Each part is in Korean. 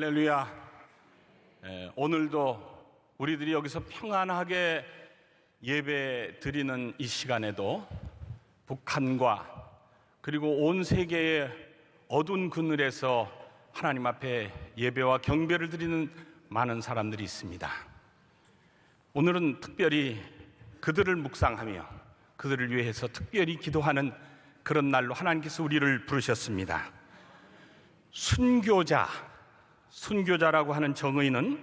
할렐루야. 오늘도 우리들이 여기서 평안하게 예배 드리는 이 시간에도 북한과 그리고 온 세계의 어두운 그늘에서 하나님 앞에 예배와 경배를 드리는 많은 사람들이 있습니다. 오늘은 특별히 그들을 묵상하며 그들을 위해서 특별히 기도하는 그런 날로 하나님께서 우리를 부르셨습니다. 순교자라고 하는 정의는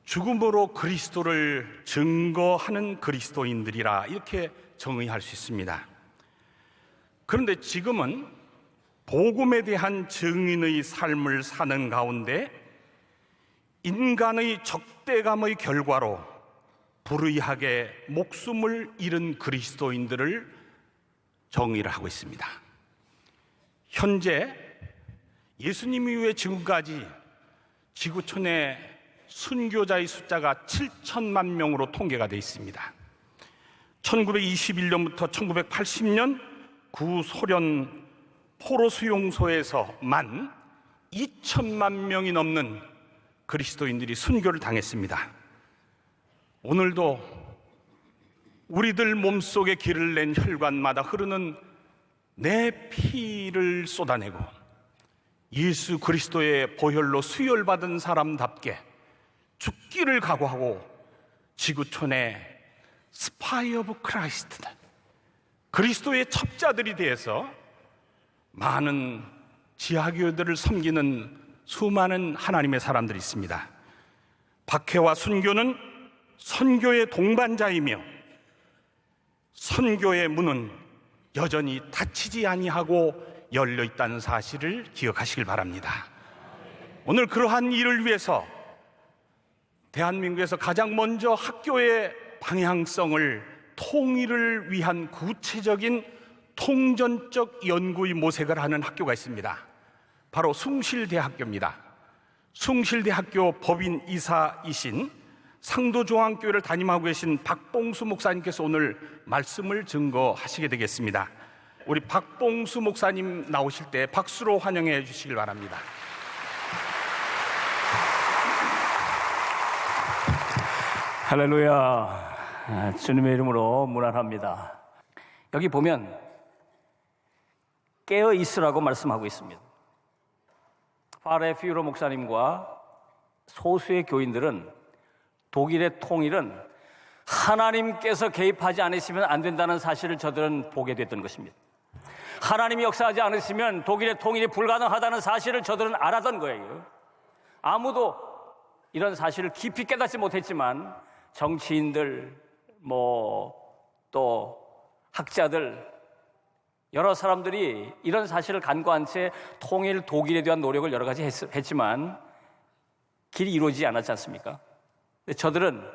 죽음으로 그리스도를 증거하는 그리스도인들이라 이렇게 정의할 수 있습니다. 그런데 지금은 복음에 대한 증인의 삶을 사는 가운데 인간의 적대감의 결과로 불의하게 목숨을 잃은 그리스도인들을 정의를 하고 있습니다. 현재 예수님 이후에 지금까지 지구촌의 순교자의 숫자가 7천만 명으로 통계가 되어 있습니다. 1921년부터 1980년 구소련 포로 수용소에서만 2천만 명이 넘는 그리스도인들이 순교를 당했습니다. 오늘도 우리들 몸속에 길을 낸 혈관마다 흐르는 내 피를 쏟아내고 예수 그리스도의 보혈로 수혈받은 사람답게 죽기를 각오하고 지구촌의 스파이 오브 크라이스트, 그리스도의 첩자들이 되어서 많은 지하교회들을 섬기는 수많은 하나님의 사람들이 있습니다. 박해와 순교는 선교의 동반자이며 선교의 문은 여전히 닫히지 아니하고 열려 있다는 사실을 기억하시길 바랍니다. 오늘 그러한 일을 위해서 대한민국에서 가장 먼저 학교의 방향성을 통일을 위한 구체적인 통전적 연구의 모색을 하는 학교가 있습니다. 바로 숭실대학교입니다. 숭실대학교 법인 이사이신 상도중앙교회를 담임하고 계신 박봉수 목사님께서 오늘 말씀을 증거하시게 되겠습니다. 우리 박봉수 목사님 나오실 때 박수로 환영해 주시길 바랍니다. 할렐루야. 주님의 이름으로 문안합니다. 여기 보면 깨어 있으라고 말씀하고 있습니다. 파레 피우로 목사님과 소수의 교인들은 독일의 통일은 하나님께서 개입하지 않으시면 안 된다는 사실을 저들은 보게 됐던 것입니다. 하나님이 역사하지 않으시면 독일의 통일이 불가능하다는 사실을 저들은 알았던 거예요. 아무도 이런 사실을 깊이 깨닫지 못했지만 정치인들, 또 학자들, 여러 사람들이 이런 사실을 간과한 채 통일 독일에 대한 노력을 여러 가지 했지만 길이 이루어지지 않았지 않습니까? 근데 저들은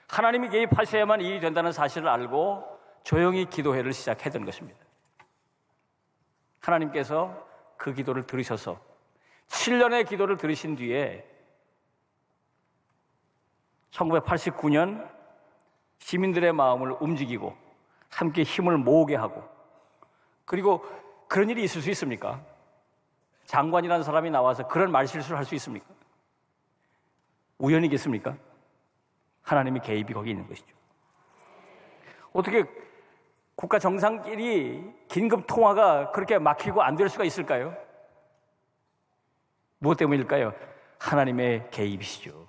하나님이 개입하셔야만 일이 된다는 사실을 알고 조용히 기도회를 시작했던 것입니다. 하나님께서 그 기도를 들으셔서 7년의 기도를 들으신 뒤에 1989년 시민들의 마음을 움직이고 함께 힘을 모으게 하고, 그리고 그런 일이 있을 수 있습니까? 장관이라는 사람이 나와서 그런 말실수를 할 수 있습니까? 우연이겠습니까? 하나님의 개입이 거기 있는 것이죠. 어떻게 국가 정상끼리 긴급 통화가 그렇게 막히고 안 될 수가 있을까요? 무엇 때문일까요? 하나님의 개입이시죠.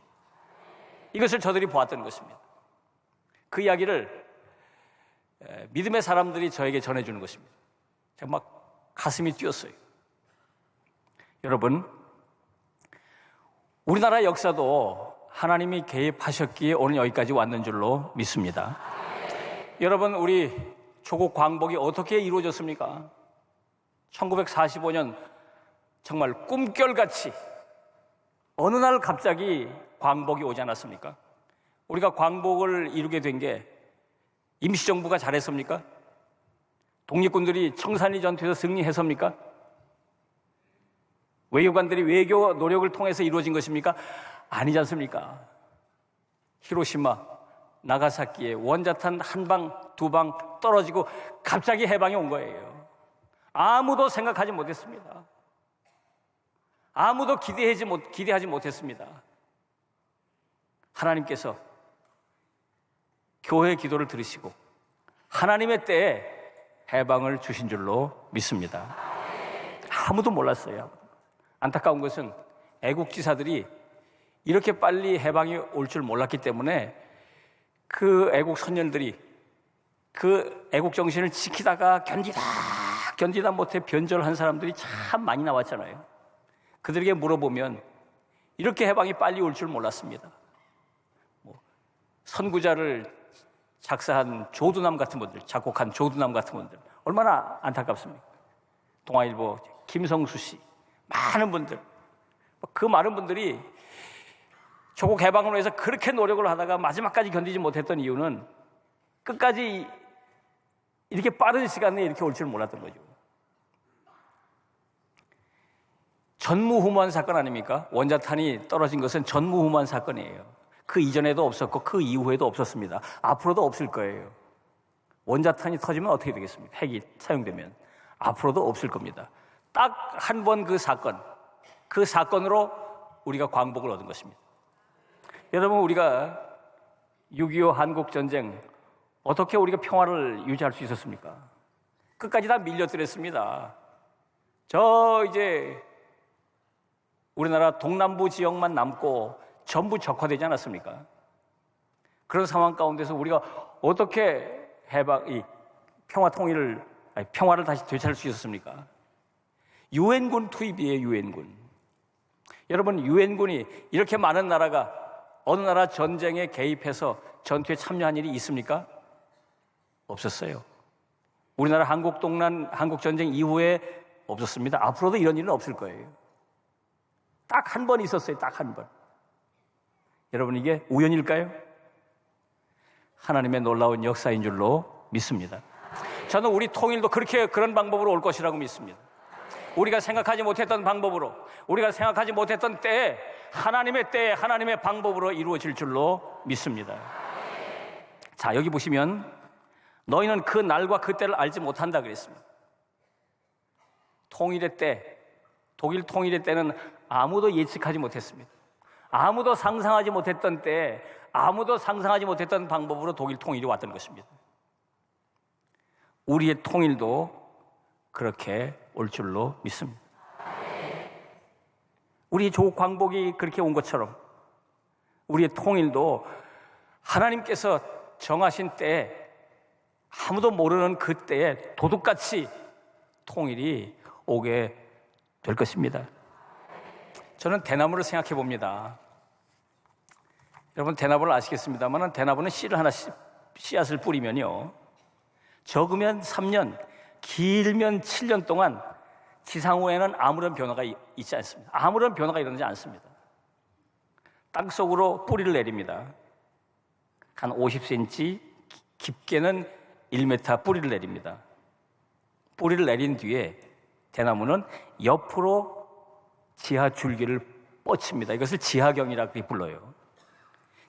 이것을 저들이 보았던 것입니다. 그 이야기를 믿음의 사람들이 저에게 전해주는 것입니다. 제가 막 가슴이 뛰었어요. 여러분, 우리나라 역사도 하나님이 개입하셨기에 오늘 여기까지 왔는 줄로 믿습니다. 여러분, 우리 조국 광복이 어떻게 이루어졌습니까? 1945년 정말 꿈결같이 어느 날 갑자기 광복이 오지 않았습니까? 우리가 광복을 이루게 된 게 임시정부가 잘했습니까? 독립군들이 청산리 전투에서 승리해서입니까? 외교관들이 외교 노력을 통해서 이루어진 것입니까? 아니지 않습니까? 히로시마, 나가사키에 원자탄 한 방, 두 방 떨어지고 갑자기 해방이 온 거예요. 아무도 생각하지 못했습니다. 아무도 기대하지 못했습니다. 하나님께서 교회의 기도를 들으시고 하나님의 때에 해방을 주신 줄로 믿습니다. 아무도 몰랐어요. 안타까운 것은 애국지사들이 이렇게 빨리 해방이 올 줄 몰랐기 때문에 그 애국 선열들이 그 애국 정신을 지키다가 견디다 못해 변절한 사람들이 참 많이 나왔잖아요. 그들에게 물어보면 이렇게 해방이 빨리 올 줄 몰랐습니다. 선구자를 작사한 조두남 같은 분들, 작곡한 조두남 같은 분들 얼마나 안타깝습니까? 동아일보 김성수 씨, 많은 분들, 그 많은 분들이 조국 해방을 위해서 그렇게 노력을 하다가 마지막까지 견디지 못했던 이유는 끝까지 이렇게 빠른 시간에 이렇게 올 줄 몰랐던 거죠. 전무후무한 사건 아닙니까? 원자탄이 떨어진 것은 전무후무한 사건이에요. 그 이전에도 없었고 그 이후에도 없었습니다. 앞으로도 없을 거예요. 원자탄이 터지면 어떻게 되겠습니까? 핵이 사용되면 앞으로도 없을 겁니다. 딱 한 번 그 사건으로 우리가 광복을 얻은 것입니다. 여러분, 우리가 6.25 한국전쟁 어떻게 우리가 평화를 유지할 수 있었습니까? 끝까지 다 밀려들었습니다. 이제 우리나라 동남부 지역만 남고 전부 적화되지 않았습니까? 그런 상황 가운데서 우리가 어떻게 평화를 다시 되찾을 수 있었습니까? 유엔군 투입이에요, 유엔군. 여러분, 유엔군이 이렇게 많은 나라가 어느 나라 전쟁에 개입해서 전투에 참여한 일이 있습니까? 없었어요. 우리나라 한국전쟁 이후에 없었습니다. 앞으로도 이런 일은 없을 거예요. 딱 한 번 있었어요, 딱 한 번. 여러분, 이게 우연일까요? 하나님의 놀라운 역사인 줄로 믿습니다. 저는 우리 통일도 그런 방법으로 올 것이라고 믿습니다. 우리가 생각하지 못했던 방법으로, 우리가 생각하지 못했던 때에 하나님의 방법으로 이루어질 줄로 믿습니다. 자, 여기 보시면 너희는 그 날과 그 때를 알지 못한다 그랬습니다. 독일 통일의 때는 아무도 예측하지 못했습니다. 아무도 상상하지 못했던 때에 아무도 상상하지 못했던 방법으로 독일 통일이 왔던 것입니다. 우리의 통일도 그렇게 올 줄로 믿습니다. 우리의 조국 광복이 그렇게 온 것처럼 우리의 통일도 하나님께서 정하신 때에 아무도 모르는 그때에 도둑같이 통일이 오게 될 것입니다. 저는 대나무를 생각해 봅니다. 여러분, 대나무를 아시겠습니다만 대나무는 씨를 하나 씨앗을 뿌리면요, 적으면 3년, 길면 7년 동안 지상후에는 아무런 변화가 있지 않습니다. 아무런 변화가 일어나지 않습니다. 땅속으로 뿌리를 내립니다. 한 50cm, 깊게는 1m 뿌리를 내립니다. 뿌리를 내린 뒤에 대나무는 옆으로 지하 줄기를 뻗칩니다. 이것을 지하경이라고 불러요.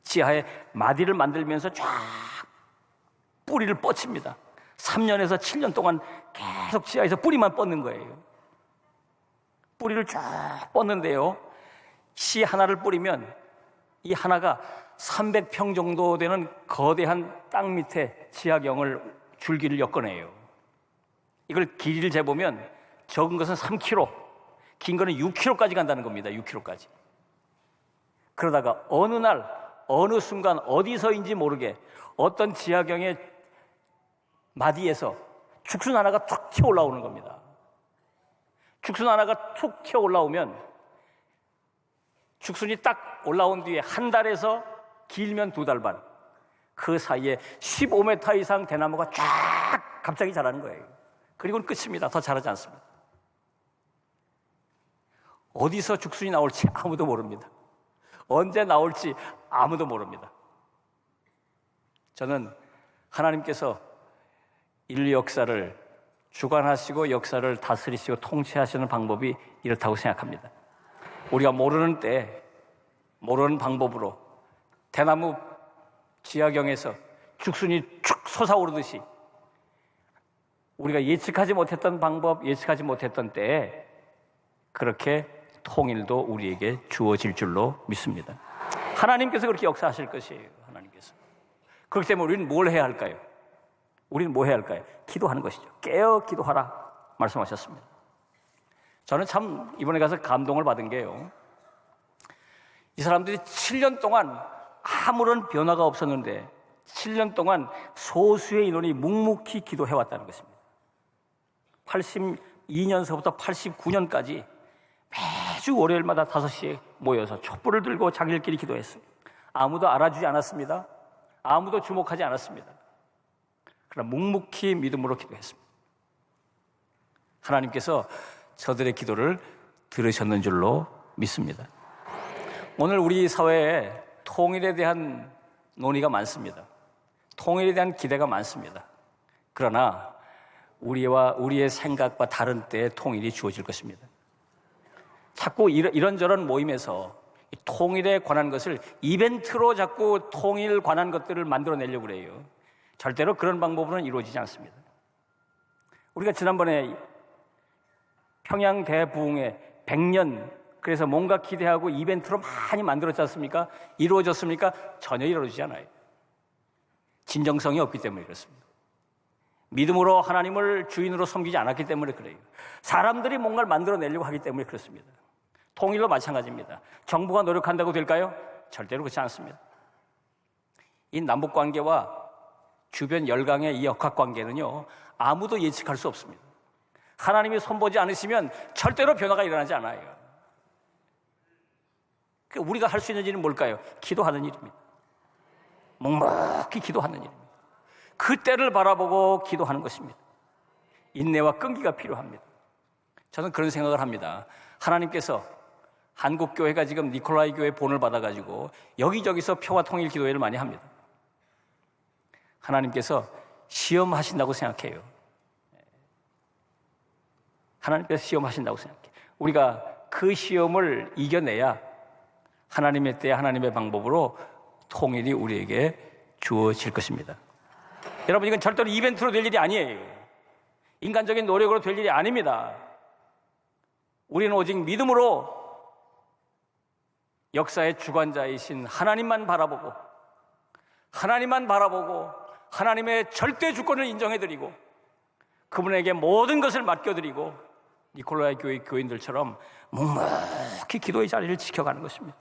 지하에 마디를 만들면서 쫙 뿌리를 뻗칩니다. 3년에서 7년 동안 계속 지하에서 뿌리만 뻗는 거예요. 뿌리를 쫙 뻗는데요, 씨 하나를 뿌리면 이 하나가 300평 정도 되는 거대한 땅 밑에 지하경을 줄기를 엮어내요. 이걸 길이를 재보면 적은 것은 3km, 긴 거는 6km까지 간다는 겁니다. 6km까지. 그러다가 어느 날, 어느 순간 어디서인지 모르게 어떤 지하경의 마디에서 죽순 하나가 툭 튀어 올라오는 겁니다. 죽순 하나가 툭 튀어 올라오면 죽순이 딱 올라온 뒤에 한 달에서 길면 2달 반, 그 사이에 15m 이상 대나무가 쫙 갑자기 자라는 거예요. 그리고는 끝입니다. 더 자라지 않습니다. 어디서 죽순이 나올지 아무도 모릅니다. 언제 나올지 아무도 모릅니다. 저는 하나님께서 인류 역사를 주관하시고 역사를 다스리시고 통치하시는 방법이 이렇다고 생각합니다. 우리가 모르는 때 모르는 방법으로 대나무 지하경에서 죽순이 축 솟아오르듯이 우리가 예측하지 못했던 방법, 예측하지 못했던 때에 그렇게 통일도 우리에게 주어질 줄로 믿습니다. 하나님께서 그렇게 역사하실 것이에요. 하나님께서. 그렇기 때문에 우리는 뭘 해야 할까요? 우리는 뭐 해야 할까요? 기도하는 것이죠. 깨어 기도하라 말씀하셨습니다. 저는 참 이번에 가서 감동을 받은 게요, 이 사람들이 7년 동안 아무런 변화가 없었는데 7년 동안 소수의 인원이 묵묵히 기도해왔다는 것입니다. 82년서부터 89년까지 매주 월요일마다 5시에 모여서 촛불을 들고 자기들끼리 기도했어요. 아무도 알아주지 않았습니다. 아무도 주목하지 않았습니다. 그러나 묵묵히 믿음으로 기도했습니다. 하나님께서 저들의 기도를 들으셨는 줄로 믿습니다. 오늘 우리 사회에 통일에 대한 논의가 많습니다. 통일에 대한 기대가 많습니다. 그러나 우리의 생각과 다른 때에 통일이 주어질 것입니다. 자꾸 이런저런 모임에서 통일에 관한 것을 이벤트로 자꾸 통일 관한 것들을 만들어내려고 그래요. 절대로 그런 방법으로는 이루어지지 않습니다. 우리가 지난번에 평양 대부흥회 100년, 그래서 뭔가 기대하고 이벤트로 많이 만들었지 않습니까? 이루어졌습니까? 전혀 이루어지지 않아요. 진정성이 없기 때문에 그렇습니다. 믿음으로 하나님을 주인으로 섬기지 않았기 때문에 그래요. 사람들이 뭔가를 만들어내려고 하기 때문에 그렇습니다. 통일도 마찬가지입니다. 정부가 노력한다고 될까요? 절대로 그렇지 않습니다. 이 남북관계와 주변 열강의 이 역학관계는요, 아무도 예측할 수 없습니다. 하나님이 손보지 않으시면 절대로 변화가 일어나지 않아요. 우리가 할 수 있는 일은 뭘까요? 기도하는 일입니다. 묵묵히 기도하는 일입니다. 그 때를 바라보고 기도하는 것입니다. 인내와 끈기가 필요합니다. 저는 그런 생각을 합니다. 하나님께서 한국교회가 지금 니콜라이 교회 본을 받아가지고 여기저기서 평화 통일 기도회를 많이 합니다. 하나님께서 시험하신다고 생각해요. 하나님께서 시험하신다고 생각해요. 우리가 그 시험을 이겨내야 하나님의 때 하나님의 방법으로 통일이 우리에게 주어질 것입니다. 여러분, 이건 절대로 이벤트로 될 일이 아니에요. 인간적인 노력으로 될 일이 아닙니다. 우리는 오직 믿음으로 역사의 주관자이신 하나님만 바라보고 하나님의 절대 주권을 인정해드리고 그분에게 모든 것을 맡겨드리고 니콜라이 교회 교인들처럼 묵묵히 기도의 자리를 지켜가는 것입니다.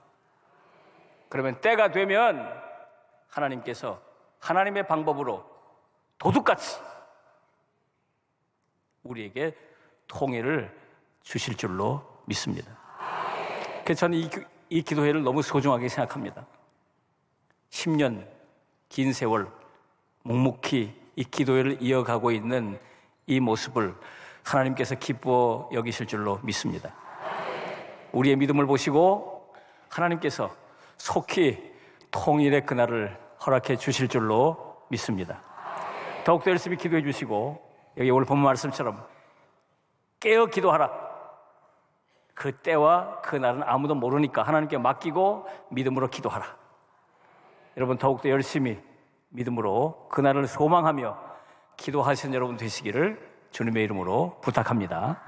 그러면 때가 되면 하나님께서 하나님의 방법으로 도둑같이 우리에게 통일을 주실 줄로 믿습니다. 그래서 저는 이 기도회를 너무 소중하게 생각합니다. 10년 긴 세월 묵묵히 이 기도회를 이어가고 있는 이 모습을 하나님께서 기뻐 여기실 줄로 믿습니다. 우리의 믿음을 보시고 하나님께서 속히 통일의 그날을 허락해 주실 줄로 믿습니다. 더욱더 열심히 기도해 주시고 여기 오늘 본문 말씀처럼 깨어 기도하라. 그 때와 그 날은 아무도 모르니까 하나님께 맡기고 믿음으로 기도하라. 여러분 더욱더 열심히 믿음으로 그날을 소망하며 기도하시는 여러분 되시기를 주님의 이름으로 부탁합니다.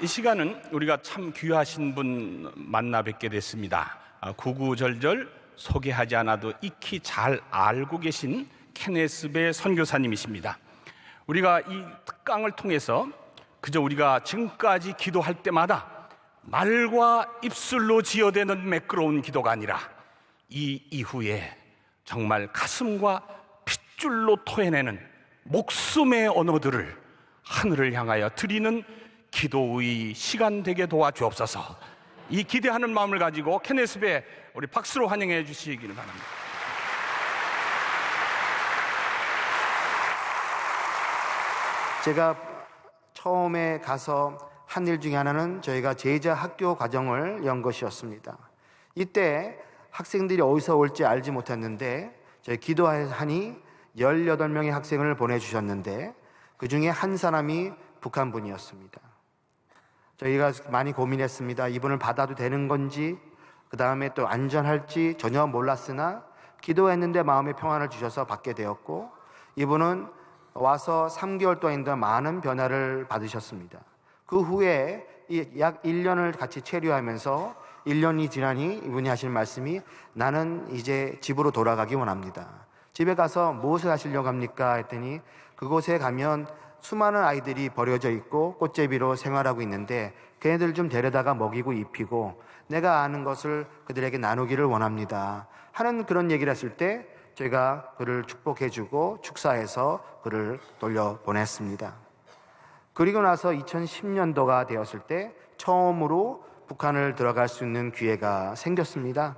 이 시간은 우리가 참 귀하신 분 만나 뵙게 됐습니다. 구구절절 소개하지 않아도 익히 잘 알고 계신 케네스 배 선교사님이십니다. 우리가 이 특강을 통해서 그저 우리가 지금까지 기도할 때마다 말과 입술로 지어대는 매끄러운 기도가 아니라 이 이후에 정말 가슴과 핏줄로 토해내는 목숨의 언어들을 하늘을 향하여 드리는 기도의 시간 되게 도와주옵소서. 이 기대하는 마음을 가지고 케네스 배 우리 박수로 환영해 주시기를 바랍니다. 제가 처음에 가서 한 일 중에 하나는 저희가 제자 학교 과정을 연 것이었습니다. 이때 학생들이 어디서 올지 알지 못했는데 저희 기도하니 18명의 학생을 보내주셨는데 그 중에 한 사람이 북한 분이었습니다. 저희가 많이 고민했습니다. 이분을 받아도 되는 건지, 그 다음에 또 안전할지 전혀 몰랐으나 기도했는데 마음의 평안을 주셔서 받게 되었고, 이분은 와서 3개월 동안 많은 변화를 받으셨습니다. 그 후에 약 1년을 같이 체류하면서 1년이 지나니 이분이 하신 말씀이 나는 이제 집으로 돌아가기 원합니다. 집에 가서 무엇을 하시려고 합니까? 했더니 그곳에 가면 수많은 아이들이 버려져 있고 꽃제비로 생활하고 있는데 걔네들 좀 데려다가 먹이고 입히고 내가 아는 것을 그들에게 나누기를 원합니다 하는 그런 얘기를 했을 때 제가 그를 축복해주고 축사해서 그를 돌려보냈습니다. 그리고 나서 2010년도가 되었을 때 처음으로 북한을 들어갈 수 있는 기회가 생겼습니다.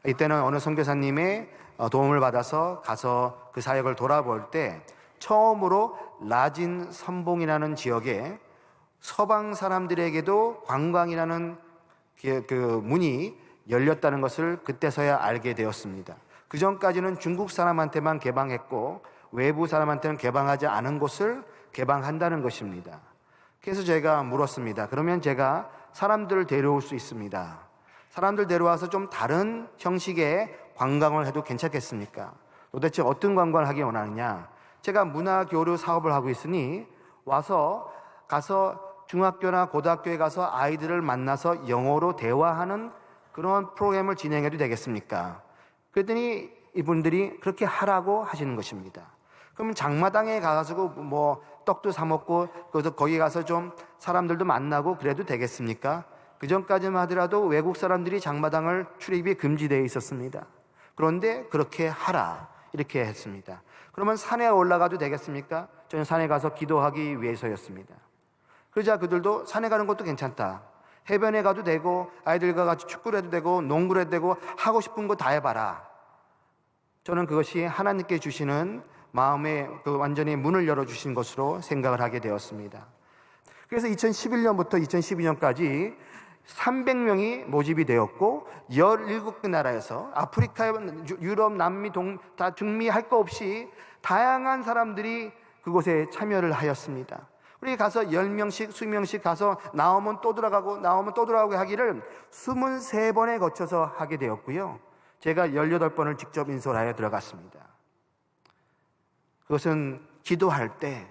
이때는 어느 선교사님의 도움을 받아서 가서 그 사역을 돌아볼 때 처음으로 라진 선봉이라는 지역에 서방 사람들에게도 관광이라는 그 문이 열렸다는 것을 그때서야 알게 되었습니다. 그 전까지는 중국 사람한테만 개방했고 외부 사람한테는 개방하지 않은 곳을 개방한다는 것입니다. 그래서 제가 물었습니다. 그러면 제가 사람들을 데려올 수 있습니다. 사람들 데려와서 좀 다른 형식의 관광을 해도 괜찮겠습니까? 도대체 어떤 관광을 하기 원하느냐? 제가 문화교류 사업을 하고 있으니 가서 중학교나 고등학교에 가서 아이들을 만나서 영어로 대화하는 그런 프로그램을 진행해도 되겠습니까? 그랬더니 이분들이 그렇게 하라고 하시는 것입니다. 그러면 장마당에 가가지고 뭐 떡도 사 먹고 그래서 거기 가서 좀 사람들도 만나고 그래도 되겠습니까? 그 전까지만 하더라도 외국 사람들이 장마당을 출입이 금지되어 있었습니다. 그런데 그렇게 하라 이렇게 했습니다. 그러면 산에 올라가도 되겠습니까? 저는 산에 가서 기도하기 위해서였습니다. 그러자 그들도 산에 가는 것도 괜찮다. 해변에 가도 되고 아이들과 같이 축구를 해도 되고 농구를 해도 되고 하고 싶은 거 다 해봐라. 저는 그것이 하나님께 주시는 마음에 완전히 문을 열어주신 것으로 생각을 하게 되었습니다. 그래서 2011년부터 2012년까지 300명이 모집이 되었고 17개 나라에서 아프리카, 유럽, 남미, 다 중미 할 거 없이 다양한 사람들이 그곳에 참여를 하였습니다. 우리 가서 10명씩, 20명씩 가서 나오면 또 들어가고 나오면 또 들어가고 하기를 23번에 거쳐서 하게 되었고요. 제가 18번을 직접 인솔하여 들어갔습니다. 그것은 기도할 때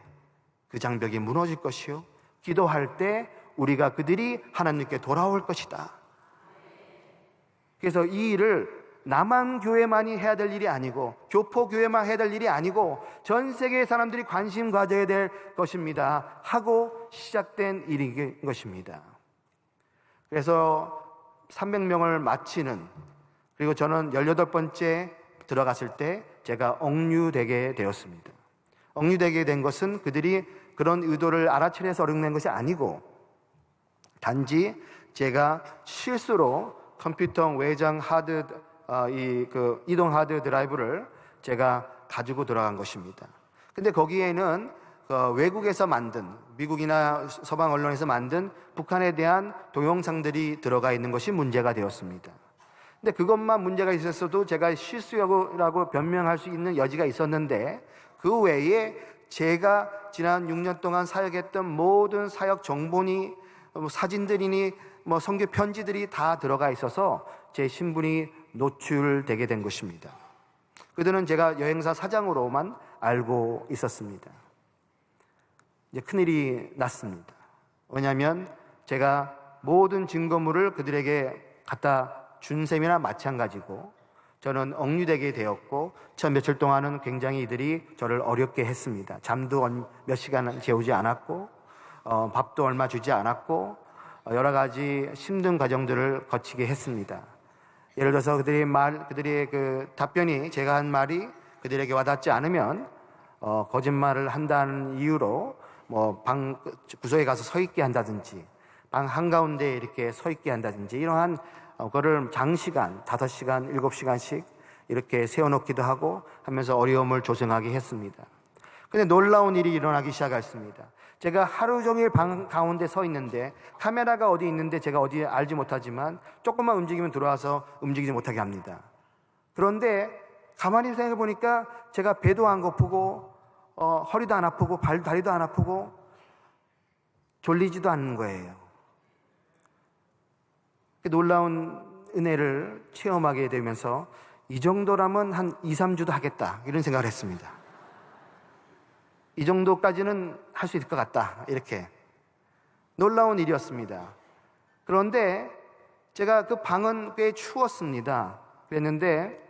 그 장벽이 무너질 것이요, 기도할 때 우리가 그들이 하나님께 돌아올 것이다. 그래서 이 일을 남한교회만이 해야 될 일이 아니고 교포교회만 해야 될 일이 아니고 전 세계의 사람들이 관심 가져야 될 것입니다 하고 시작된 일인 것입니다. 그래서 300명을 마치는, 그리고 저는 18번째 들어갔을 때 제가 억류되게 되었습니다. 억류되게 된 것은 그들이 그런 의도를 알아차려서 억류된 것이 아니고 단지 제가 실수로 컴퓨터 외장 하드 이동 하드 드라이브를 제가 가지고 들어간 것입니다. 근데 거기에는 외국에서 만든, 미국이나 서방 언론에서 만든 북한에 대한 동영상들이 들어가 있는 것이 문제가 되었습니다. 근데 그것만 문제가 있었어도 제가 실수라고 변명할 수 있는 여지가 있었는데 그 외에 제가 지난 6년 동안 사역했던 모든 사역 정보니 사진들이니 선교 편지들이 다 들어가 있어서 제 신분이 노출되게 된 것입니다. 그들은 제가 여행사 사장으로만 알고 있었습니다. 이제 큰일이 났습니다. 왜냐하면 제가 모든 증거물을 그들에게 갖다 준 셈이나 마찬가지고 저는 억류되게 되었고 첫 며칠 동안은 굉장히 이들이 저를 어렵게 했습니다. 잠도 몇 시간 재우지 않았고 밥도 얼마 주지 않았고 여러 가지 힘든 과정들을 거치게 했습니다. 예를 들어서 그들의 그 답변이, 제가 한 말이 그들에게 와닿지 않으면 거짓말을 한다는 이유로 방 구석에 가서 서 있게 한다든지 방 한가운데 이렇게 서 있게 한다든지 이러한 그거를 장시간 5시간, 7시간씩 이렇게 세워놓기도 하고 하면서 어려움을 조성하게 했습니다. 근데 놀라운 일이 일어나기 시작했습니다. 제가 하루 종일 방 가운데 서 있는데 카메라가 어디 있는데 제가 어디 알지 못하지만 조금만 움직이면 들어와서 움직이지 못하게 합니다. 그런데 가만히 생각해 보니까 제가 배도 안 고프고 허리도 안 아프고 다리도 안 아프고 졸리지도 않는 거예요. 놀라운 은혜를 체험하게 되면서 이 정도라면 한 2, 3주도 하겠다 이런 생각을 했습니다. 이 정도까지는 할 수 있을 것 같다. 이렇게 놀라운 일이었습니다. 그런데 제가 그 방은 꽤 추웠습니다. 그랬는데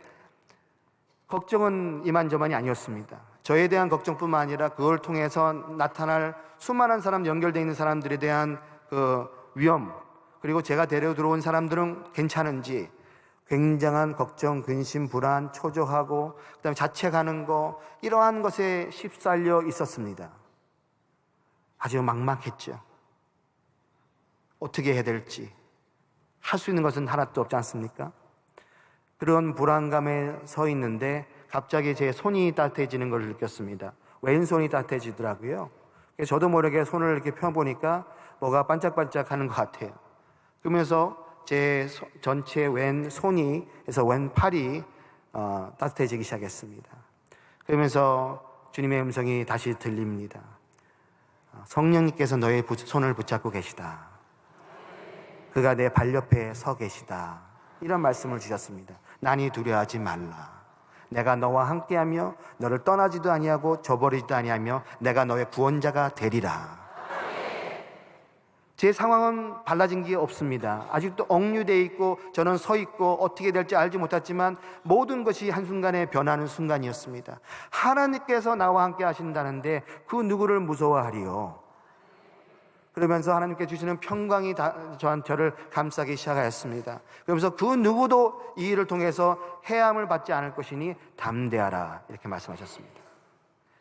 걱정은 이만저만이 아니었습니다. 저에 대한 걱정뿐만 아니라 그걸 통해서 나타날 수많은 사람, 연결되어 있는 사람들에 대한 그 위험, 그리고 제가 데려 들어온 사람들은 괜찮은지 굉장한 걱정, 근심, 불안, 초조하고 그다음에 자책하는 거, 이러한 것에 휩쓸려 있었습니다. 아주 막막했죠. 어떻게 해야 될지 할 수 있는 것은 하나도 없지 않습니까? 그런 불안감에 서 있는데 갑자기 제 손이 따뜻해지는 걸 느꼈습니다. 왼손이 따뜻해지더라고요. 그래서 저도 모르게 손을 이렇게 펴보니까 뭐가 반짝반짝 하는 것 같아요. 그러면서 제 전체 왼손이, 그래서 왼팔이 따뜻해지기 시작했습니다. 그러면서 주님의 음성이 다시 들립니다. 성령님께서 너의 손을 붙잡고 계시다. 그가 내 발 옆에 서 계시다. 이런 말씀을 주셨습니다. 난이 두려워하지 말라. 내가 너와 함께하며 너를 떠나지도 아니하고 저버리지도 아니하며 내가 너의 구원자가 되리라. 제 상황은 달라진 게 없습니다. 아직도 억류되어 있고 저는 서 있고 어떻게 될지 알지 못했지만 모든 것이 한순간에 변하는 순간이었습니다. 하나님께서 나와 함께 하신다는데 그 누구를 무서워하리요. 그러면서 하나님께 주시는 평강이 저를 감싸기 시작하였습니다. 그러면서 그 누구도 이 일을 통해서 해함을 받지 않을 것이니 담대하라, 이렇게 말씀하셨습니다.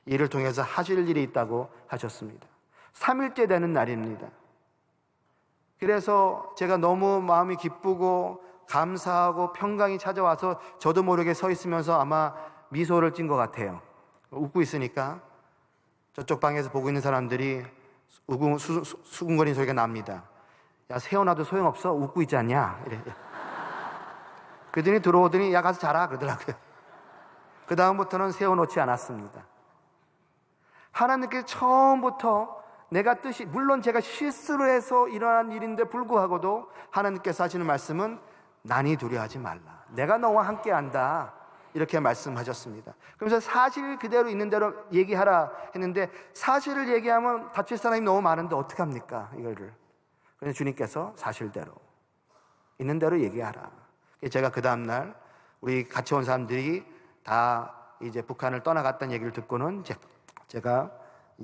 이 일을 통해서 하실 일이 있다고 하셨습니다. 3일째 되는 날입니다. 그래서 제가 너무 마음이 기쁘고 감사하고 평강이 찾아와서 저도 모르게 서 있으면서 아마 미소를 띈 것 같아요. 웃고 있으니까 저쪽 방에서 보고 있는 사람들이 수군거리는 소리가 납니다. 야, 세워놔도 소용없어? 웃고 있지 않냐? 이래. 그들이 들어오더니 야, 가서 자라 그러더라고요. 그 다음부터는 세워놓지 않았습니다. 하나님께서 처음부터 내가 뜻이, 물론 제가 실수를 해서 일어난 일인데 불구하고도 하나님께서 하시는 말씀은 난이 두려워하지 말라. 내가 너와 함께 한다. 이렇게 말씀하셨습니다. 그러면서 사실 그대로 있는 대로 얘기하라 했는데 사실을 얘기하면 다칠 사람이 너무 많은데 어떡합니까? 이거를. 그래서 주님께서 사실대로 있는 대로 얘기하라. 제가 그 다음날 우리 같이 온 사람들이 다 이제 북한을 떠나갔다는 얘기를 듣고는 제가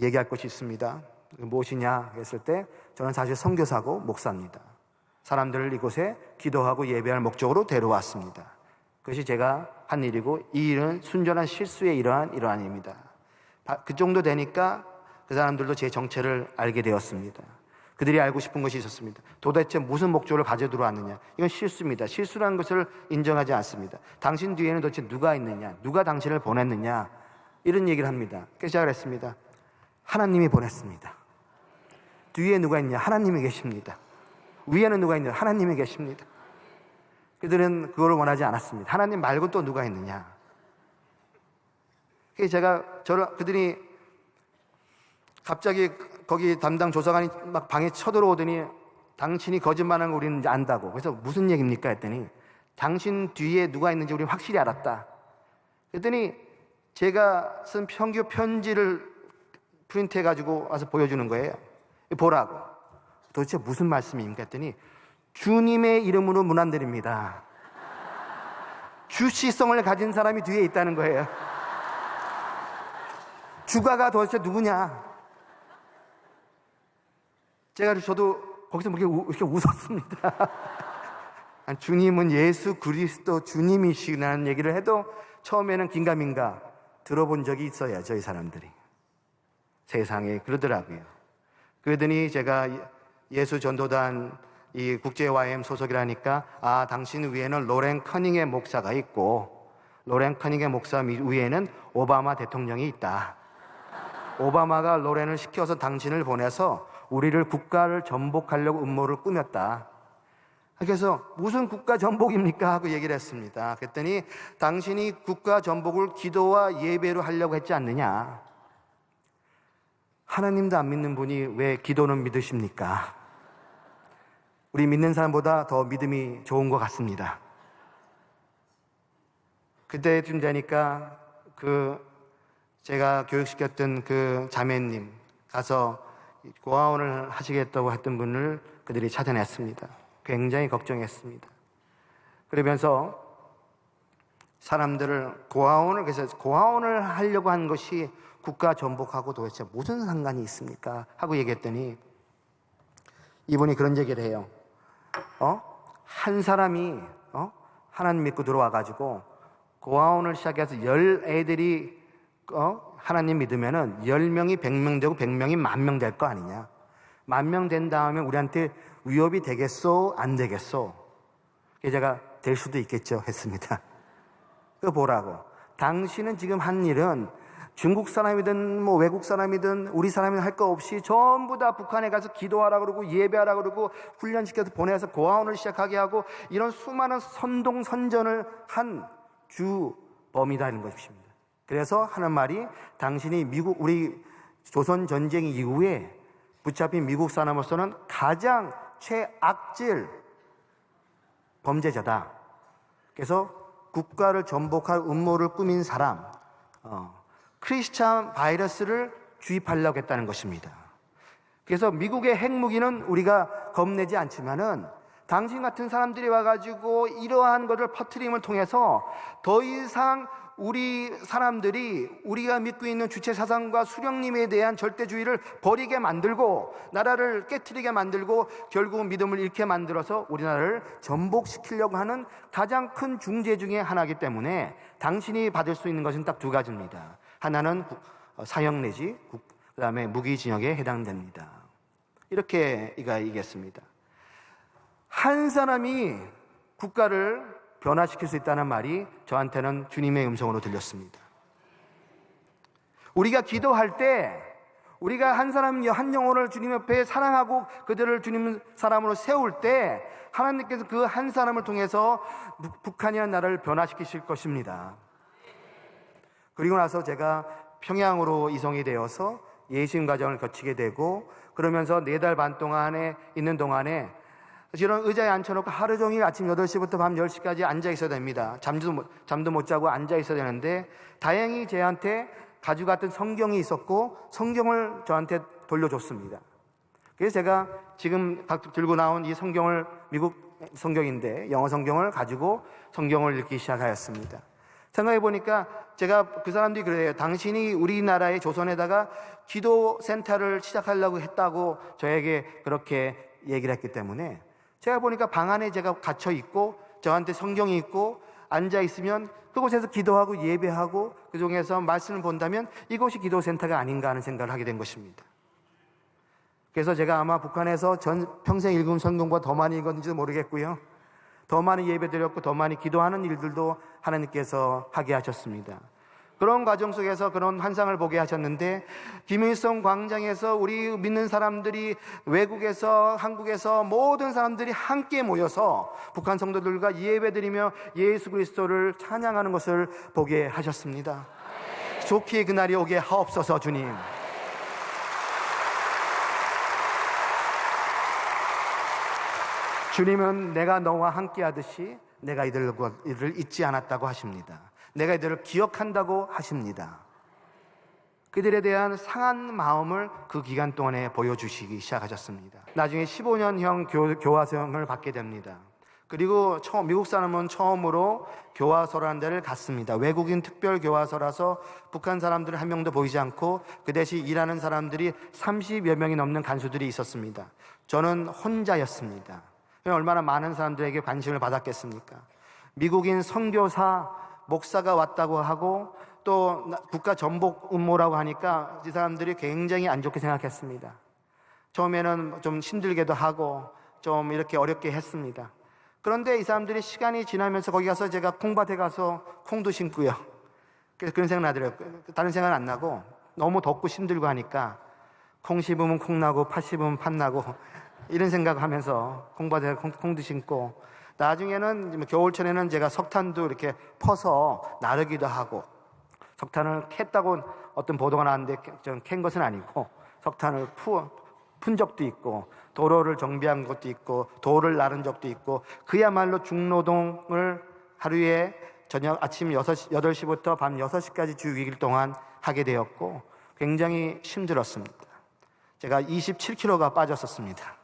얘기할 것이 있습니다. 무엇이냐 했을 때 저는 사실 선교사고 목사입니다. 사람들을 이곳에 기도하고 예배할 목적으로 데려왔습니다. 그것이 제가 한 일이고 이 일은 순전한 실수의 일환입니다. 그 정도 되니까 그 사람들도 제 정체를 알게 되었습니다. 그들이 알고 싶은 것이 있었습니다. 도대체 무슨 목적을 가져 들어왔느냐? 이건 실수입니다. 실수라는 것을 인정하지 않습니다. 당신 뒤에는 도대체 누가 있느냐? 누가 당신을 보냈느냐? 이런 얘기를 합니다. 그래서 시작을 했습니다. 하나님이 보냈습니다. 뒤에 누가 있냐? 하나님이 계십니다. 위에는 누가 있냐? 하나님이 계십니다. 그들은 그걸 원하지 않았습니다. 하나님 말고 또 누가 있느냐? 그래서 그들이 갑자기 거기 담당 조사관이 막 방에 쳐들어오더니 당신이 거짓말하는 거 우리는 이제 안다고. 그래서 무슨 얘기입니까? 했더니 당신 뒤에 누가 있는지 우리는 확실히 알았다. 그랬더니 제가 쓴 평교 편지를 프린트해가지고 와서 보여주는 거예요. 보라고. 도대체 무슨 말씀입니까? 했더니 주님의 이름으로 문안드립니다. 주시성을 가진 사람이 뒤에 있다는 거예요. 주가가 도대체 누구냐? 저도 거기서 이렇게 웃었습니다. 주님은 예수 그리스도 주님이시라는 얘기를 해도 처음에는 긴가민가 들어본 적이 있어야죠, 이 사람들이. 세상에 그러더라고요. 그러더니 제가 예수 전도단 이 국제 YM 소속이라니까 당신 위에는 로렌 커닝의 목사가 있고 로렌 커닝의 목사 위에는 오바마 대통령이 있다. 오바마가 로렌을 시켜서 당신을 보내서 우리를 국가를 전복하려고 음모를 꾸몄다. 그래서 무슨 국가 전복입니까? 하고 얘기를 했습니다. 그랬더니 당신이 국가 전복을 기도와 예배로 하려고 했지 않느냐? 하나님도 안 믿는 분이 왜 기도는 믿으십니까? 우리 믿는 사람보다 더 믿음이 좋은 것 같습니다. 그때쯤 되니까 제가 교육시켰던 그 자매님 가서 고아원을 하시겠다고 했던 분을 그들이 찾아냈습니다. 굉장히 걱정했습니다. 그러면서 사람들을 그래서 고아원을 하려고 한 것이 국가 전복하고 도대체 무슨 상관이 있습니까? 하고 얘기했더니 이분이 그런 얘기를 해요. 한 사람이 하나님 믿고 들어와가지고 고아원을 시작해서 10애들이 하나님 믿으면은 10명이 100명 되고 100명이 10,000명 될 거 아니냐. 10,000명 된 다음에 우리한테 위협이 되겠소? 안 되겠소? 제가 될 수도 있겠죠 했습니다. 그거 보라고. 당신은 지금 한 일은 중국 사람이든 뭐 외국 사람이든 우리 사람이든 할 거 없이 전부 다 북한에 가서 기도하라 그러고 예배하라 그러고 훈련시켜서 보내서 고아원을 시작하게 하고 이런 수많은 선동선전을 한 주범이라는 것입니다. 그래서 하는 말이 당신이 우리 조선 전쟁 이후에 붙잡힌 미국 사람으로서는 가장 최악질 범죄자다. 그래서 국가를 전복할 음모를 꾸민 사람, 크리스찬 바이러스를 주입하려고 했다는 것입니다. 그래서 미국의 핵무기는 우리가 겁내지 않지만은 당신 같은 사람들이 와가지고 이러한 것을 퍼뜨림을 통해서 더 이상 우리 사람들이 우리가 믿고 있는 주체 사상과 수령님에 대한 절대주의를 버리게 만들고 나라를 깨트리게 만들고 결국은 믿음을 잃게 만들어서 우리나라를 전복시키려고 하는 가장 큰 중재 중에 하나이기 때문에 당신이 받을 수 있는 것은 딱 두 가지입니다. 하나는 사형 내지 그다음에 무기징역에 해당됩니다. 이렇게 얘기했습니다. 한 사람이 국가를 변화시킬 수 있다는 말이 저한테는 주님의 음성으로 들렸습니다. 우리가 기도할 때 우리가 한 사람, 한 영혼을 주님 옆에 사랑하고 그들을 주님 사람으로 세울 때 하나님께서 그 한 사람을 통해서 북한이라는 나라를 변화시키실 것입니다. 그리고 나서 제가 평양으로 이송이 되어서 예심 과정을 거치게 되고 그러면서 4달 반 동안에 있는 동안에 이런 의자에 앉혀놓고 하루 종일 아침 8시부터 밤 10시까지 앉아 있어야 됩니다. 잠도 못 자고 앉아 있어야 되는데 다행히 저한테 가져갔던 성경이 있었고 성경을 저한테 돌려줬습니다. 그래서 제가 지금 들고 나온 이 성경을 미국 성경인데 영어 성경을 가지고 성경을 읽기 시작하였습니다. 생각해 보니까 제가 그 사람들이 그래요. 당신이 우리나라의 조선에다가 기도 센터를 시작하려고 했다고 저에게 그렇게 얘기를 했기 때문에 제가 보니까 방 안에 제가 갇혀 있고 저한테 성경이 있고 앉아 있으면 그곳에서 기도하고 예배하고 그 중에서 말씀을 본다면 이곳이 기도센터가 아닌가 하는 생각을 하게 된 것입니다. 그래서 제가 아마 북한에서 평생 읽은 성경보다 더 많이 읽었는지도 모르겠고요. 더 많이 예배드렸고 더 많이 기도하는 일들도 하나님께서 하게 하셨습니다. 그런 과정 속에서 그런 환상을 보게 하셨는데 김일성 광장에서 우리 믿는 사람들이 외국에서 한국에서 모든 사람들이 함께 모여서 북한 성도들과 예배드리며 예수 그리스도를 찬양하는 것을 보게 하셨습니다. 좋게 그날이 오게 하옵소서 주님. 주님은 내가 너와 함께 하듯이 내가 이들을 잊지 않았다고 하십니다. 내가 이들을 기억한다고 하십니다. 그들에 대한 상한 마음을 그 기간 동안에 보여주시기 시작하셨습니다. 나중에 15년형 교화소형을 받게 됩니다. 그리고 미국 사람은 처음으로 교화소라는 데를 갔습니다. 외국인 특별교화소라서 북한 사람들은 한 명도 보이지 않고 그 대신 일하는 사람들이 30여 명이 넘는 간수들이 있었습니다. 저는 혼자였습니다. 얼마나 많은 사람들에게 관심을 받았겠습니까? 미국인 선교사, 목사가 왔다고 하고 또 국가 전복 음모라고 하니까 이 사람들이 굉장히 안 좋게 생각했습니다. 처음에는 좀 힘들게도 하고 좀 이렇게 어렵게 했습니다. 그런데 이 사람들이 시간이 지나면서 거기 가서 제가 콩밭에 가서 콩도 심고요. 그래서 그런 생각 나더라고요. 다른 생각은 안 나고 너무 덥고 힘들고 하니까 콩 씹으면 콩 나고 팥 씹으면 팥 나고 이런 생각하면서 콩밭에 콩도 심고 나중에는 겨울철에는 제가 석탄도 이렇게 퍼서 나르기도 하고 석탄을 캤다고 어떤 보도가 나왔는데 캔 것은 아니고 석탄을 푼 적도 있고 도로를 정비한 것도 있고 돌을 나른 적도 있고 그야말로 중노동을 하루에 저녁 아침 8시부터 밤 6시까지 주 6일 동안 하게 되었고 굉장히 힘들었습니다. 제가 27kg가 빠졌었습니다.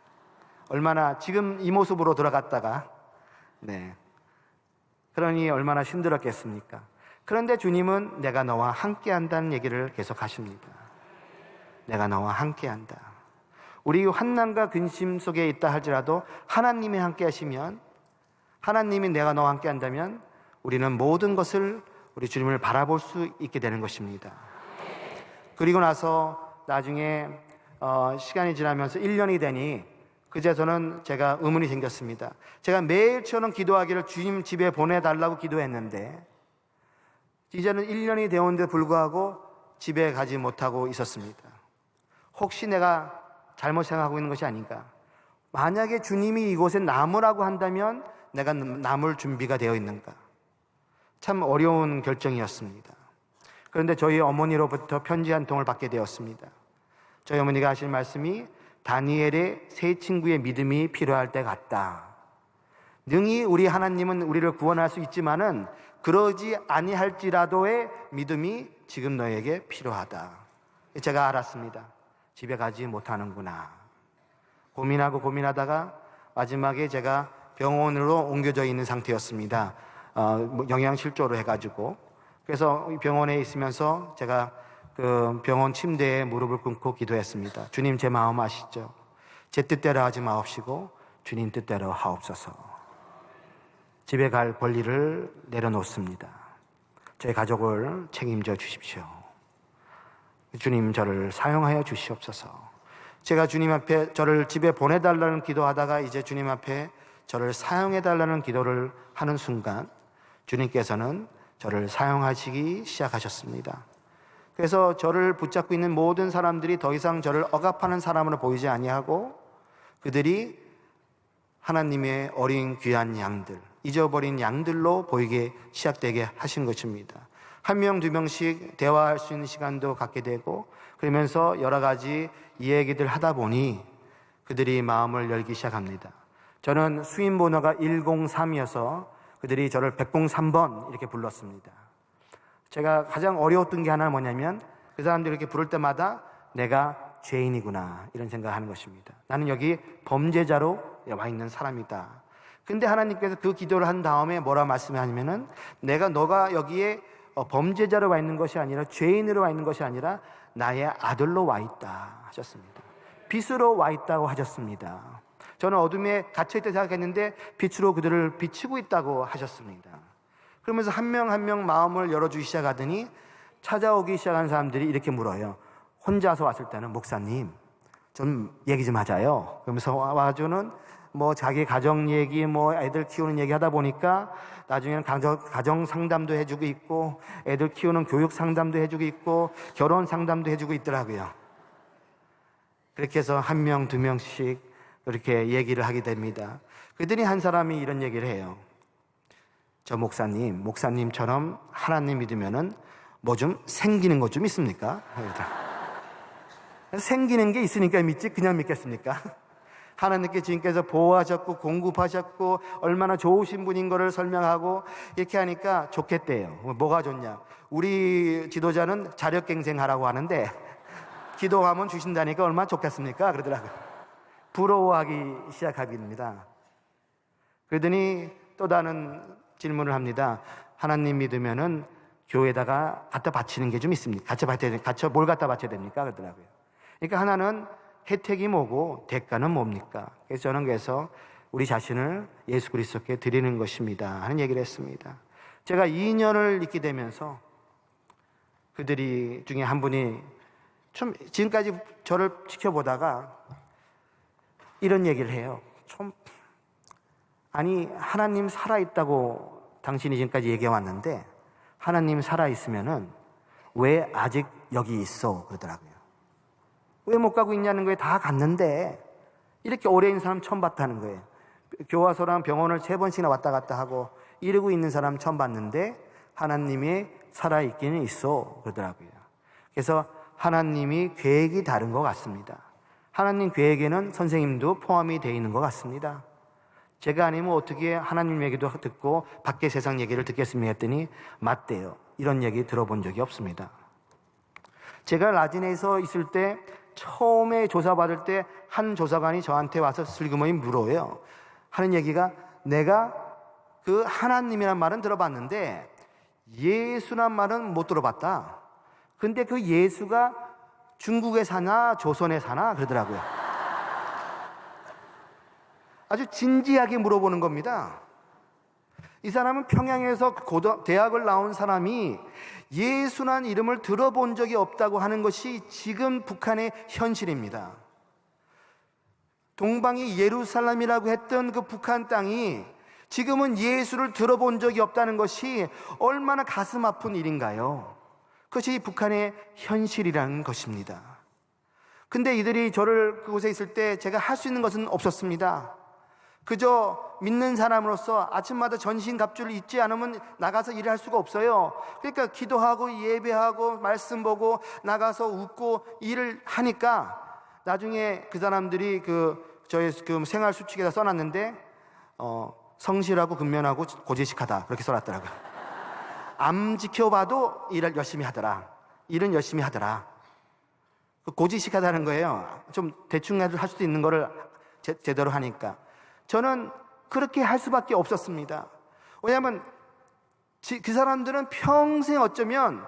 얼마나 지금 이 모습으로 돌아갔다가 그러니 얼마나 힘들었겠습니까? 그런데 주님은 내가 너와 함께 한다는 얘기를 계속 하십니다. 내가 너와 함께 한다. 우리 환난과 근심 속에 있다 할지라도 하나님이 함께 하시면, 하나님이 내가 너와 함께 한다면 우리는 모든 것을 우리 주님을 바라볼 수 있게 되는 것입니다. 그리고 나서 나중에 시간이 지나면서 1년이 되니 그제서는 제가 의문이 생겼습니다. 제가 매일처럼 기도하기를 주님 집에 보내달라고 기도했는데 이제는 1년이 되었는데 불구하고 집에 가지 못하고 있었습니다. 혹시 내가 잘못 생각하고 있는 것이 아닌가? 만약에 주님이 이곳에 남으라고 한다면 내가 남을 준비가 되어 있는가? 참 어려운 결정이었습니다. 그런데 저희 어머니로부터 편지 한 통을 받게 되었습니다. 저희 어머니가 하신 말씀이 다니엘의 세 친구의 믿음이 필요할 때 같다. 능히 우리 하나님은 우리를 구원할 수 있지만은 그러지 아니할지라도의 믿음이 지금 너에게 필요하다. 제가 알았습니다. 집에 가지 못하는구나. 고민하고 고민하다가 마지막에 제가 병원으로 옮겨져 있는 상태였습니다. 영양실조로 해가지고. 그래서 병원에 있으면서 제가 그 병원 침대에 무릎을 꿇고 기도했습니다. 주님, 제 마음 아시죠? 제 뜻대로 하지 마옵시고 주님 뜻대로 하옵소서. 집에 갈 권리를 내려놓습니다. 저희 가족을 책임져 주십시오. 주님, 저를 사용하여 주시옵소서. 제가 주님 앞에 저를 집에 보내달라는 기도하다가 이제 주님 앞에 저를 사용해달라는 기도를 하는 순간 주님께서는 저를 사용하시기 시작하셨습니다. 그래서 저를 붙잡고 있는 모든 사람들이 더 이상 저를 억압하는 사람으로 보이지 아니하고 그들이 하나님의 어린 귀한 양들, 잊어버린 양들로 보이게 시작되게 하신 것입니다. 한 명, 두 명씩 대화할 수 있는 시간도 갖게 되고 그러면서 여러 가지 이야기들 하다 보니 그들이 마음을 열기 시작합니다. 저는 수인 번호가 103이어서 그들이 저를 103번 이렇게 불렀습니다. 제가 가장 어려웠던 게 하나는 뭐냐면 그 사람들이 이렇게 부를 때마다 내가 죄인이구나 이런 생각을 하는 것입니다. 나는 여기 범죄자로 와 있는 사람이다. 근데 하나님께서 그 기도를 한 다음에 뭐라 말씀하냐면은 너가 여기에 범죄자로 와 있는 것이 아니라 죄인으로 와 있는 것이 아니라 나의 아들로 와 있다 하셨습니다. 빛으로 와 있다고 하셨습니다. 저는 어둠에 갇혀있다 생각했는데 빛으로 그들을 비추고 있다고 하셨습니다. 그러면서 한 명 한 명 마음을 열어주기 시작하더니 찾아오기 시작한 사람들이 이렇게 물어요. 혼자서 왔을 때는 목사님 좀 얘기 좀 하자요. 그러면서 와주는 자기 가정 얘기, 애들 키우는 얘기 하다 보니까 나중에는 가정 상담도 해주고 있고 애들 키우는 교육 상담도 해주고 있고 결혼 상담도 해주고 있더라고요. 그렇게 해서 한 명, 두 명씩 그렇게 얘기를 하게 됩니다. 그들이 한 사람이 이런 얘기를 해요. 저 목사님처럼 하나님 믿으면은 좀 생기는 것 좀 있습니까? 생기는 게 있으니까 믿지 그냥 믿겠습니까? 하나님께 주님께서 보호하셨고 공급하셨고 얼마나 좋으신 분인 거를 설명하고 이렇게 하니까 좋겠대요. 뭐가 좋냐? 우리 지도자는 자력갱생하라고 하는데 기도하면 주신다니까 얼마나 좋겠습니까? 그러더라고요. 부러워하기 시작합니다. 그러더니 또 다른 질문을 합니다. 하나님 믿으면은 교회에다가 갖다 바치는 게 좀 있습니까? 뭘 갖다 바쳐야 됩니까? 그러더라고요. 그러니까 하나는 혜택이 뭐고 대가는 뭡니까? 그래서 우리 자신을 예수 그리스도께 드리는 것입니다 하는 얘기를 했습니다. 제가 2년을 있게 되면서 그들이 중에 한 분이 좀 지금까지 저를 지켜보다가 이런 얘기를 해요. 하나님 살아있다고 당신이 지금까지 얘기해왔는데 하나님 살아있으면은 왜 아직 여기 있어? 그러더라고요. 왜 못 가고 있냐는 거예요. 다 갔는데 이렇게 오래 있는 사람 처음 봤다는 거예요. 교화소랑 병원을 3번씩이나 왔다 갔다 하고 이러고 있는 사람 처음 봤는데 하나님이 살아있기는 있어 그러더라고요. 그래서 하나님이 계획이 다른 것 같습니다. 하나님 계획에는 선생님도 포함이 되어 있는 것 같습니다. 제가 아니면 어떻게 하나님 얘기도 듣고 밖의 세상 얘기를 듣겠습니까 했더니 맞대요. 이런 얘기 들어본 적이 없습니다. 제가 라진에서 있을 때 처음에 조사받을 때 한 조사관이 저한테 와서 슬그머니 물어요. 하는 얘기가, 내가 그 하나님이란 말은 들어봤는데 예수란 말은 못 들어봤다. 근데 그 예수가 중국에 사나 조선에 사나 그러더라고요. 아주 진지하게 물어보는 겁니다. 이 사람은 평양에서 대학을 나온 사람이 예수란 이름을 들어본 적이 없다고 하는 것이 지금 북한의 현실입니다. 동방이 예루살렘이라고 했던 그 북한 땅이 지금은 예수를 들어본 적이 없다는 것이 얼마나 가슴 아픈 일인가요? 그것이 북한의 현실이라는 것입니다. 근데 이들이 저를 그곳에 있을 때 제가 할 수 있는 것은 없었습니다. 그저 믿는 사람으로서 아침마다 전신갑주를 입지 않으면 나가서 일을 할 수가 없어요. 그러니까 기도하고 예배하고 말씀 보고 나가서 웃고 일을 하니까 나중에 그 사람들이 저의 생활 수칙에다 써놨는데 성실하고 근면하고 고지식하다 그렇게 써놨더라고요. 안 지켜봐도 일을 열심히 하더라. 일은 열심히 하더라. 고지식하다는 거예요. 좀 대충 할 수도 있는 거를 제대로 하니까. 저는 그렇게 할 수밖에 없었습니다. 왜냐하면 그 사람들은 평생 어쩌면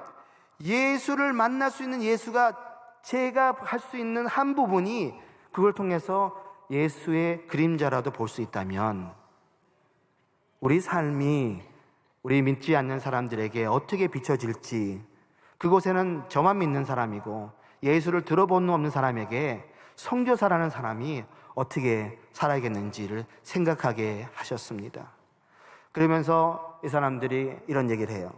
예수를 만날 수 있는 예수가 제가 할 수 있는 한 부분이 그걸 통해서 예수의 그림자라도 볼 수 있다면 우리 삶이 우리 믿지 않는 사람들에게 어떻게 비춰질지, 그곳에는 저만 믿는 사람이고 예수를 들어본 적 없는 사람에게 선교사라는 사람이 어떻게 살아야겠는지를 생각하게 하셨습니다. 그러면서 이 사람들이 이런 얘기를 해요.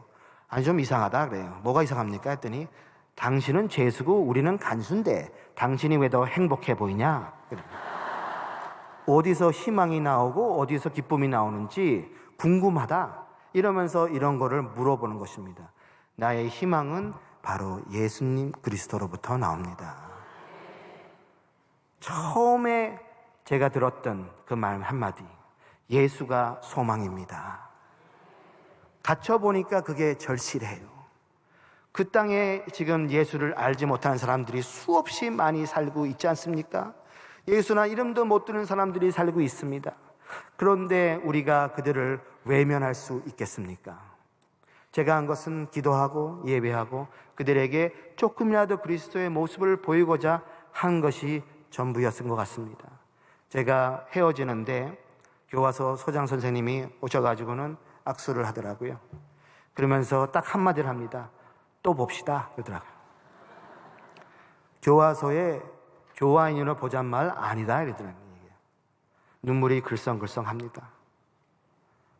아니, 좀 이상하다 그래요. 뭐가 이상합니까? 했더니 당신은 죄수고 우리는 간수인데 당신이 왜 더 행복해 보이냐? 어디서 희망이 나오고 어디서 기쁨이 나오는지 궁금하다. 이러면서 이런 거를 물어보는 것입니다. 나의 희망은 바로 예수님 그리스도로부터 나옵니다. 처음에 제가 들었던 그 말 한마디, 예수가 소망입니다. 갇혀보니까 그게 절실해요. 그 땅에 지금 예수를 알지 못하는 사람들이 수없이 많이 살고 있지 않습니까? 예수나 이름도 못 듣는 사람들이 살고 있습니다. 그런데 우리가 그들을 외면할 수 있겠습니까? 제가 한 것은 기도하고 예배하고 그들에게 조금이라도 그리스도의 모습을 보이고자 한 것이 전부였던 것 같습니다. 제가 헤어지는데 교화소 소장 선생님이 오셔가지고는 악수를 하더라고요. 그러면서 딱 한마디를 합니다. 또 봅시다 그러더라고요. 교화소에 교화인으로 보잔 말 아니다 이러더라고요. 눈물이 글썽글썽합니다.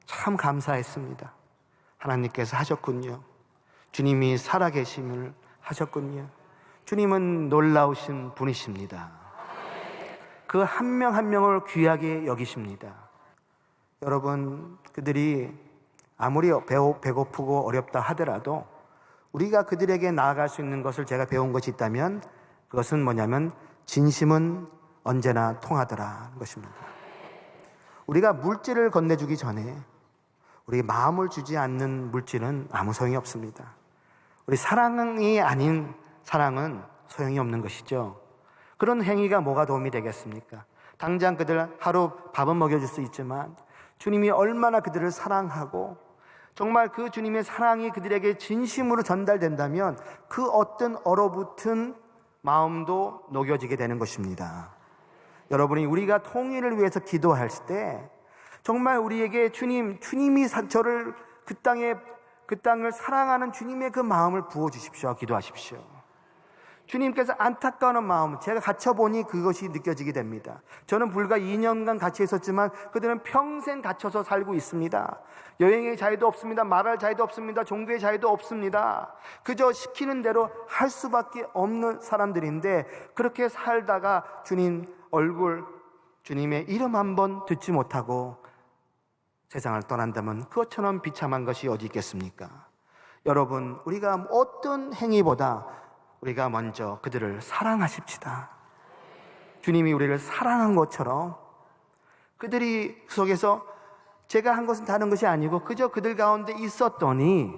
참 감사했습니다. 하나님께서 하셨군요. 주님이 살아계심을 하셨군요. 주님은 놀라우신 분이십니다. 그 한 명 한 명을 귀하게 여기십니다. 여러분, 그들이 아무리 배고프고 어렵다 하더라도 우리가 그들에게 나아갈 수 있는 것을 제가 배운 것이 있다면 그것은 뭐냐면 진심은 언제나 통하더라는 것입니다. 우리가 물질을 건네주기 전에 우리 마음을 주지 않는 물질은 아무 소용이 없습니다. 우리 사랑이 아닌 사랑은 소용이 없는 것이죠. 그런 행위가 뭐가 도움이 되겠습니까? 당장 그들 하루 밥은 먹여줄 수 있지만 주님이 얼마나 그들을 사랑하고 정말 그 주님의 사랑이 그들에게 진심으로 전달된다면 그 어떤 얼어붙은 마음도 녹여지게 되는 것입니다. 여러분이 우리가 통일을 위해서 기도할 때 정말 우리에게 주님이 저를 그 땅을 사랑하는 주님의 그 마음을 부어주십시오. 기도하십시오. 주님께서 안타까운 마음, 제가 갇혀보니 그것이 느껴지게 됩니다. 저는 불과 2년간 같이 있었지만 그들은 평생 갇혀서 살고 있습니다. 여행의 자유도 없습니다. 말할 자유도 없습니다. 종교의 자유도 없습니다. 그저 시키는 대로 할 수밖에 없는 사람들인데 그렇게 살다가 주님 얼굴, 주님의 이름 한번 듣지 못하고 세상을 떠난다면 그것처럼 비참한 것이 어디 있겠습니까? 여러분, 우리가 어떤 행위보다 우리가 먼저 그들을 사랑하십시다. 주님이 우리를 사랑한 것처럼 그들이 속에서 제가 한 것은 다른 것이 아니고 그저 그들 가운데 있었더니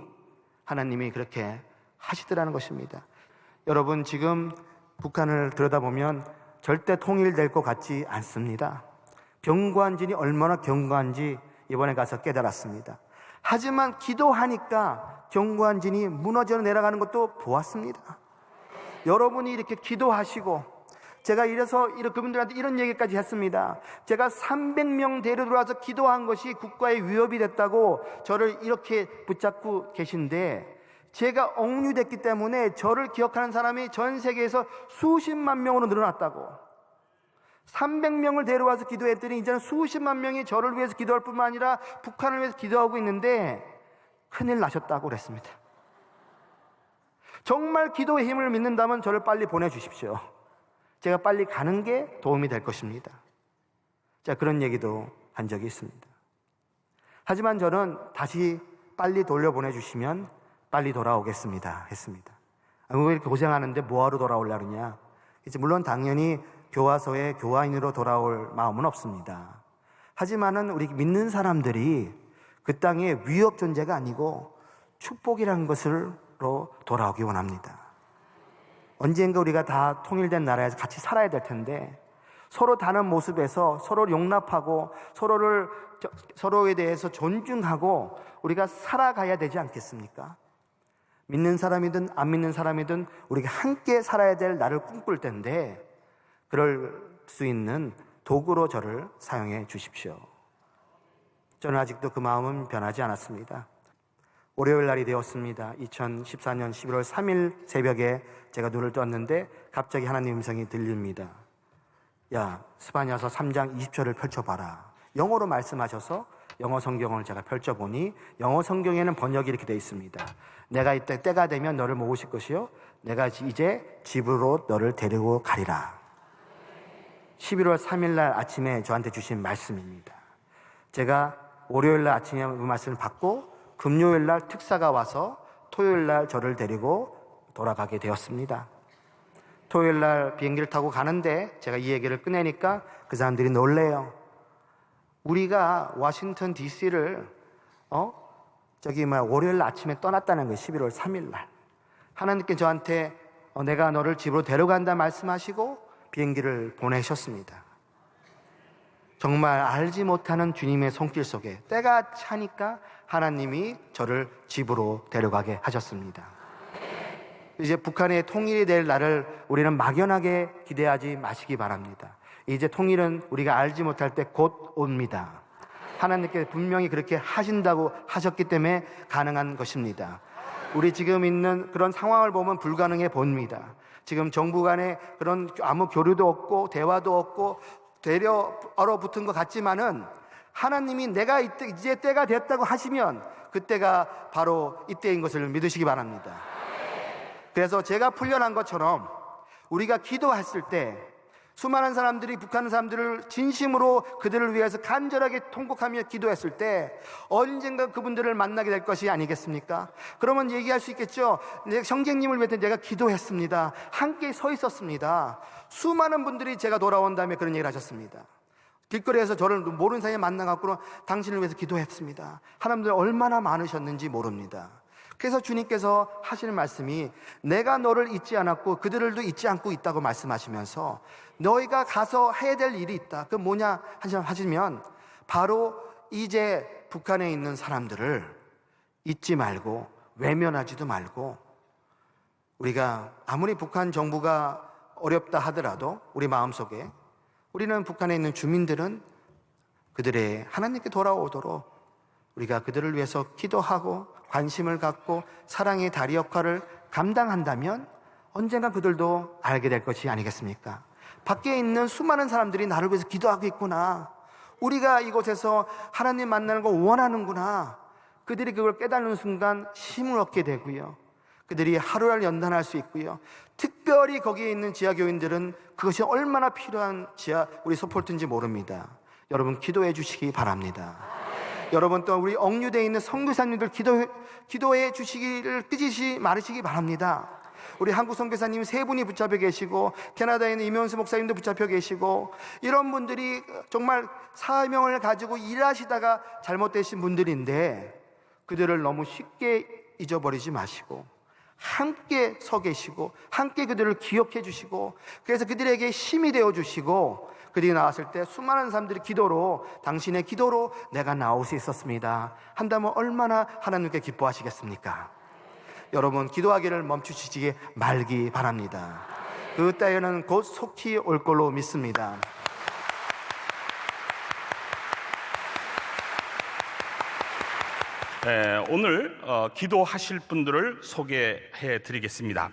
하나님이 그렇게 하시더라는 것입니다. 여러분, 지금 북한을 들여다보면 절대 통일될 것 같지 않습니다. 경관진이 얼마나 견고한지 이번에 가서 깨달았습니다. 하지만 기도하니까 경관진이 무너져 내려가는 것도 보았습니다. 여러분이 이렇게 기도하시고, 제가 이래서 그분들한테 이런 얘기까지 했습니다. 제가 300명 데려들어와서 기도한 것이 국가의 위협이 됐다고 저를 이렇게 붙잡고 계신데, 제가 억류됐기 때문에 저를 기억하는 사람이 전 세계에서 수십만 명으로 늘어났다고. 300명을 데려와서 기도했더니 이제는 수십만 명이 저를 위해서 기도할 뿐만 아니라 북한을 위해서 기도하고 있는데 큰일 나셨다고 그랬습니다. 정말 기도의 힘을 믿는다면 저를 빨리 보내주십시오. 제가 빨리 가는 게 도움이 될 것입니다. 자, 그런 얘기도 한 적이 있습니다. 하지만 저는 다시 빨리 돌려보내주시면 빨리 돌아오겠습니다 했습니다. 왜 이렇게 고생하는데 뭐하러 돌아오려고 그러냐? 물론 당연히 교화소에 교화인으로 돌아올 마음은 없습니다. 하지만은 우리 믿는 사람들이 그 땅에 위협 존재가 아니고 축복이라는 것으로 돌아오기 원합니다. 언젠가 우리가 다 통일된 나라에서 같이 살아야 될 텐데, 서로 다른 모습에서 서로를 용납하고 서로에 대해서 존중하고 우리가 살아가야 되지 않겠습니까? 믿는 사람이든 안 믿는 사람이든 우리가 함께 살아야 될 날을 꿈꿀 텐데, 그럴 수 있는 도구로 저를 사용해 주십시오. 저는 아직도 그 마음은 변하지 않았습니다. 월요일 날이 되었습니다. 2014년 11월 3일 새벽에 제가 눈을 떴는데 갑자기 하나님 음성이 들립니다. 야, 스바냐서 3장 20절을 펼쳐봐라. 영어로 말씀하셔서 영어 성경을 제가 펼쳐보니 영어 성경에는 번역이 이렇게 되어 있습니다. 내가 이때 때가 되면 너를 모으실 것이요, 내가 이제 집으로 너를 데리고 가리라. 11월 3일 날 아침에 저한테 주신 말씀입니다. 제가 월요일 날 아침에 그 말씀을 받고 금요일 날 특사가 와서 토요일 날 저를 데리고 돌아가게 되었습니다. 토요일 날 비행기를 타고 가는데 제가 이 얘기를 꺼내니까 그 사람들이 놀래요. 우리가 워싱턴 DC를 월요일 날 아침에 떠났다는 거예요. 11월 3일 날. 하나님께 저한테 내가 너를 집으로 데려간다 말씀하시고 비행기를 보내셨습니다. 정말 알지 못하는 주님의 손길 속에 때가 차니까 하나님이 저를 집으로 데려가게 하셨습니다. 이제 북한의 통일이 될 날을 우리는 막연하게 기대하지 마시기 바랍니다. 이제 통일은 우리가 알지 못할 때 곧 옵니다. 하나님께서 분명히 그렇게 하신다고 하셨기 때문에 가능한 것입니다. 우리 지금 있는 그런 상황을 보면 불가능해 보입니다. 지금 정부 간에 그런 아무 교류도 없고 대화도 없고 되려 얼어붙은 것 같지만은 하나님이 내가 이제 때가 됐다고 하시면 그때가 바로 이때인 것을 믿으시기 바랍니다. 그래서 제가 풀려난 것처럼 우리가 기도했을 때 수많은 사람들이 북한 사람들을 진심으로 그들을 위해서 간절하게 통곡하며 기도했을 때 언젠가 그분들을 만나게 될 것이 아니겠습니까? 그러면 얘기할 수 있겠죠. 형제님을 위해서 내가 기도했습니다. 함께 서 있었습니다. 수많은 분들이 제가 돌아온 다음에 그런 얘기를 하셨습니다. 길거리에서 저를 모르는 사이에 만나갖고 당신을 위해서 기도했습니다. 하나님들 얼마나 많으셨는지 모릅니다. 그래서 주님께서 하시는 말씀이 내가 너를 잊지 않았고 그들도 잊지 않고 있다고 말씀하시면서 너희가 가서 해야 될 일이 있다. 그게 뭐냐 하시면 바로 이제 북한에 있는 사람들을 잊지 말고 외면하지도 말고, 우리가 아무리 북한 정부가 어렵다 하더라도 우리 마음속에 우리는 북한에 있는 주민들은 그들의 하나님께 돌아오도록 우리가 그들을 위해서 기도하고 관심을 갖고 사랑의 다리 역할을 감당한다면 언젠가 그들도 알게 될 것이 아니겠습니까? 밖에 있는 수많은 사람들이 나를 위해서 기도하고 있구나, 우리가 이곳에서 하나님 만나는 걸 원하는구나, 그들이 그걸 깨닫는 순간 힘을 얻게 되고요, 그들이 하루를 연단할 수 있고요, 특별히 거기에 있는 지하교인들은 그것이 얼마나 필요한 우리 서포트인지 모릅니다. 여러분 기도해 주시기 바랍니다. 여러분 또 우리 억류되어 있는 선교사님들 기도해 주시기를 끄지시 말으시기 바랍니다. 우리 한국 선교사님 세 분이 붙잡혀 계시고 캐나다에 있는 이면수 목사님도 붙잡혀 계시고 이런 분들이 정말 사명을 가지고 일하시다가 잘못되신 분들인데 그들을 너무 쉽게 잊어버리지 마시고 함께 서 계시고 함께 그들을 기억해 주시고 그래서 그들에게 힘이 되어 주시고 그들이 나왔을 때 수많은 사람들이 기도로 당신의 기도로 내가 나올 수 있었습니다 한다면 얼마나 하나님께 기뻐하시겠습니까? 여러분 기도하기를 멈추시지 말기 바랍니다. 그 때에는 곧 속히 올 걸로 믿습니다. 오늘 기도하실 분들을 소개해 드리겠습니다.